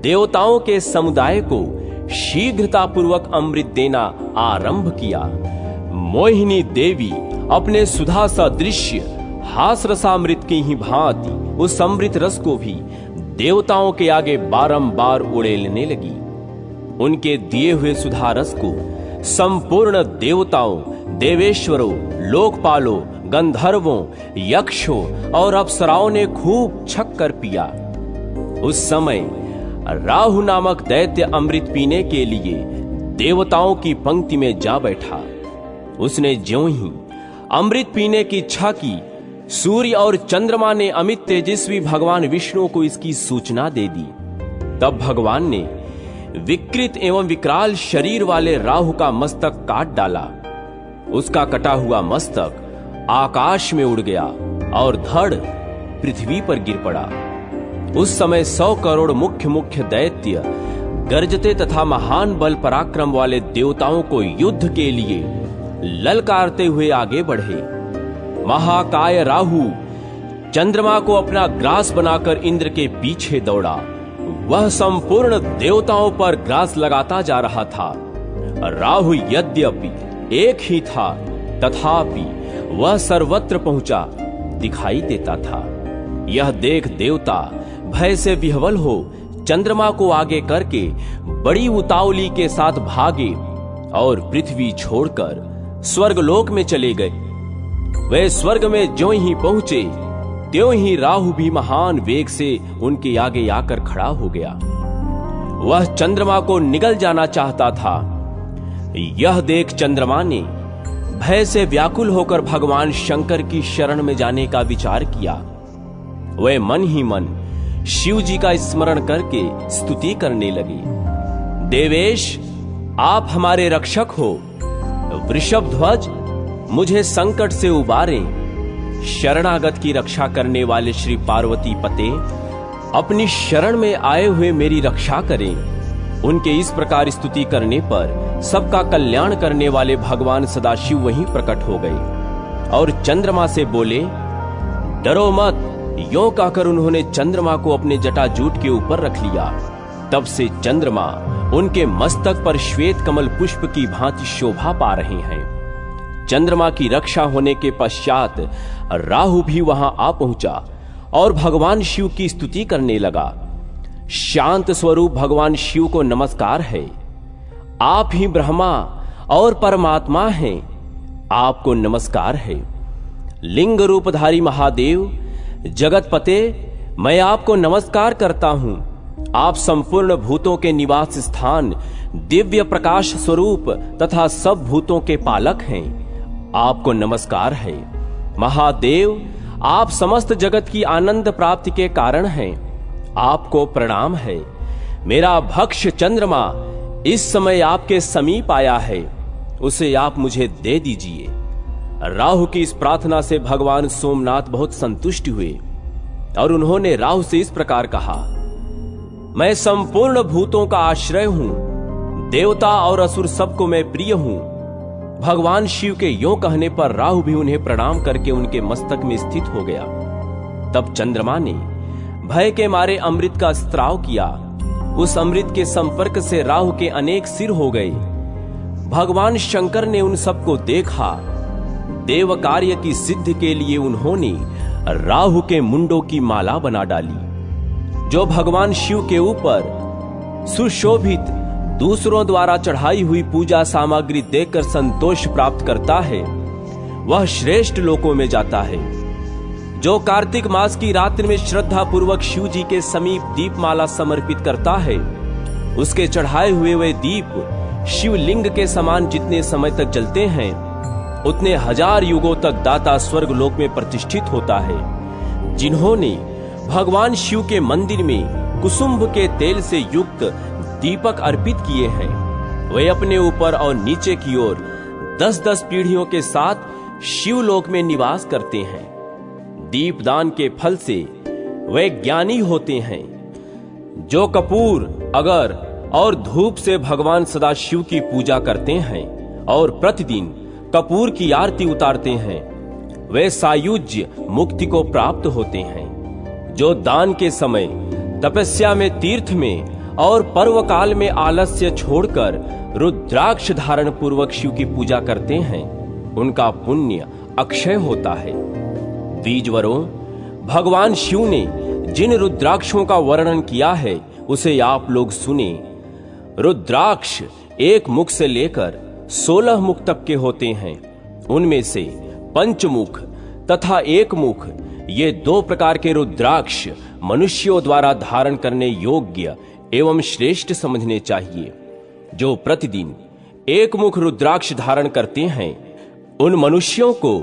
देवताओं के समुदाय को शीघ्रतापूर्वक अमृत देना आरंभ किया। मोहिनी देवी अपने सुधा सदृश्य हास रसामृत की ही भांति उस अमृत रस को भी देवताओं के आगे बारंबार उड़ेलने लगी। उनके दिए हुए सुधा रस को संपूर्ण देवताओं, देवेश्वरों, लोकपालों, गंधर्वों, यक्षों और अप्सराओं ने खूब छक कर पिया। उस समय राहु नामक दैत्य अमृत पीने के लिए देवताओं की पंक्ति में जा बैठा। उसने ज्यों ही अमृत पीने की इच्छा की, सूर्य और चंद्रमा ने अमित तेजस्वी भगवान विष्णु को इसकी सूचना दे दी। तब भगवान ने विकृत एवं विकराल शरीर वाले राहु का मस्तक काट डाला। उसका कटा हुआ मस्तक आकाश में उड़ गया और धड़ पृथ्वी पर गिर पड़ा। उस समय 100 करोड़ मुख्य दैत्य गर्जते तथा महान बल पराक्रम वाले देवताओं को युद्ध के लिए ललकारते हुए आगे बढ़े। महाकाय राहु चंद्रमा को अपना ग्रास बनाकर इंद्र के पीछे दौड़ा। वह संपूर्ण देवताओं पर ग्रास लगाता जा रहा था। राहु यद्यपि एक ही था तथापि वह सर्वत्र पहुंचा दिखाई देता था। यह देख देवता भय से विह्वल हो चंद्रमा को आगे करके बड़ी उतावली के साथ भागे और पृथ्वी छोड़कर स्वर्गलोक में चले गए। वे स्वर्ग में ज्यों ही पहुंचे त्यों ही राहु भी महान वेग से उनके आगे आकर खड़ा हो गया। वह चंद्रमा को निगल जाना चाहता था। यह देख चंद्रमा ने भय से व्याकुल होकर भगवान शंकर की शरण में जाने का विचार किया। वे मन ही मन शिव जी का स्मरण करके स्तुति करने लगे। देवेश, आप हमारे रक्षक हो। वृषभ ध्वज, मुझे संकट से उबारें। शरणागत की रक्षा करने वाले श्री पार्वती पते, अपनी शरण में आए हुए मेरी रक्षा करें। उनके इस प्रकार स्तुति करने पर सबका कल्याण करने वाले भगवान सदाशिव वहीं प्रकट हो गए और चंद्रमा से बोले, डरो मत। यों कहकर उन्होंने चंद्रमा को अपने जटाजूट के ऊपर रख लिया। तब से चंद्रमा उनके मस्तक पर श्वेत कमल पुष्प की भांति शोभा पा रहे हैं। चंद्रमा की रक्षा होने के पश्चात राहु भी वहां आ पहुंचा और भगवान शिव की स्तुति करने लगा। शांत स्वरूप भगवान शिव को नमस्कार है। आप ही ब्रह्मा और परमात्मा हैं। आपको नमस्कार है। लिंग रूपधारी महादेव, जगतपते, मैं आपको नमस्कार करता हूं। आप संपूर्ण भूतों के निवास स्थान, दिव्य प्रकाश स्वरूप तथा सब भूतों के पालक हैं। आपको नमस्कार है। महादेव, आप समस्त जगत की आनंद प्राप्ति के कारण हैं। आपको प्रणाम है। मेरा भक्ष चंद्रमा इस समय आपके समीप आया है, उसे आप मुझे दे दीजिए। राहु की इस प्रार्थना से भगवान सोमनाथ बहुत संतुष्ट हुए और उन्होंने राहु से इस प्रकार कहा, मैं संपूर्ण भूतों का आश्रय हूं, देवता और असुर सबको मैं प्रिय हूं। भगवान शिव के यों कहने पर राहु भी उन्हें प्रणाम करके उनके मस्तक में स्थित हो गया। तब चंद्रमा ने भय के मारे अमृत का स्त्राव किया। उस अमृत के संपर्क से राहु के अनेक सिर हो गए। भगवान शंकर ने उन सबको देखा। देव कार्य की सिद्धि के लिए उन्होंने राहु के मुंडों की माला बना डाली। जो भगवान शिव के ऊपर सुशोभित दूसरों द्वारा चढ़ाई हुई पूजा सामग्री देखकर संतोष प्राप्त करता है, वह श्रेष्ठ लोकों में जाता है। जो कार्तिक मास की रात्रि में श्रद्धा पूर्वक शिव जी के समीप दीपमाला समर्पित करता है, उसके चढ़ाए हुए वे दीप शिवलिंग के समान जितने समय तक जलते हैं, उतने 1000 युगों तक दाता स्वर्ग लोक में प्रतिष्ठित होता है। जिन्होंने भगवान शिव के मंदिर में कुसुम्भ के तेल से युक्त दीपक अर्पित किए हैं, वे अपने ऊपर और नीचे की ओर 10-10 पीढ़ियों के साथ शिवलोक में निवास करते हैं। दीपदान के फल से वे ज्ञानी होते हैं। जो कपूर, अगर और धूप से भगवान सदाशिव की पूजा करते हैं और प्रतिदिन कपूर की आरती उतारते हैं, वे सायुज्य मुक्ति को प्राप्त होते हैं। जो दान के समय, तपस्या में, तीर्थ में और पर्व काल में आलस्य छोड़कर रुद्राक्ष धारण पूर्वक शिव की पूजा करते हैं, उनका पुण्य अक्षय होता है। द्विजवरों, भगवान शिव ने जिन रुद्राक्षों का वर्णन किया है, उसे आप लोग सुने। रुद्राक्ष एक मुख से लेकर 16 मुख तक के होते हैं। उनमें से पंचमुख तथा एक मुख, ये 2 प्रकार के रुद्राक्ष मनुष्यों द्वारा धारण करने योग्य एवं श्रेष्ठ समझने चाहिए। जो प्रतिदिन एक मुख रुद्राक्ष धारण करते हैं, उन मनुष्यों को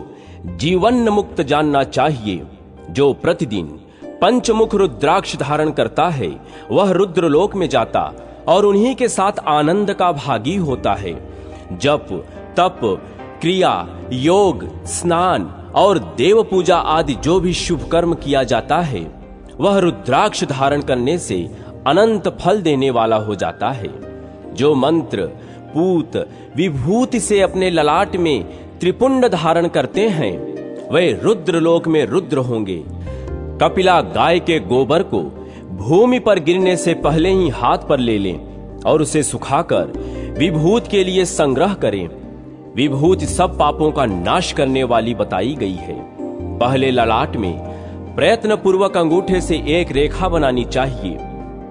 जीवन मुक्त जानना चाहिए। जो प्रतिदिन पंचमुख रुद्राक्ष धारण करता है, वह रुद्रलोक में जाता और उन्हीं के साथ आनंद का भागी होता है। जप, तप, क्रिया, योग, स्नान और देव पूजा आदि जो भी शुभ कर्म किया जाता है, वह रुद्राक्ष धारण करने से अनंत फल देने वाला हो जाता है। जो मंत्र, पूत, विभूति से अपने ललाट में त्रिपुंड धारण करते हैं, वे रुद्रलोक में रुद्र होंगे। कपिला गाय के गोबर को भूमि पर गिरने से पहले ही हाथ पर ले लें और उसे सुखाकर विभूत के लिए संग्रह करें। विभूत सब पापों का नाश करने वाली बताई गई है। पहले ललाट में प्रयत्न पूर्वक अंगूठे से एक रेखा बनानी चाहिए,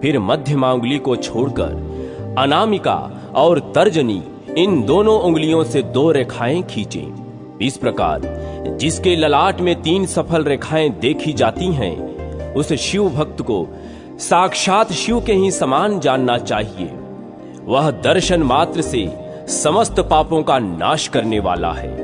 फिर मध्यमा उंगली को छोड़कर अनामिका और तर्जनी, इन दोनों उंगलियों से 2 रेखाएं खींचें। इस प्रकार जिसके ललाट में 3 सफल रेखाएं देखी जाती हैं, उस शिव भक्त को साक्षात शिव के ही समान जानना चाहिए। वह दर्शन मात्र से समस्त पापों का नाश करने वाला है।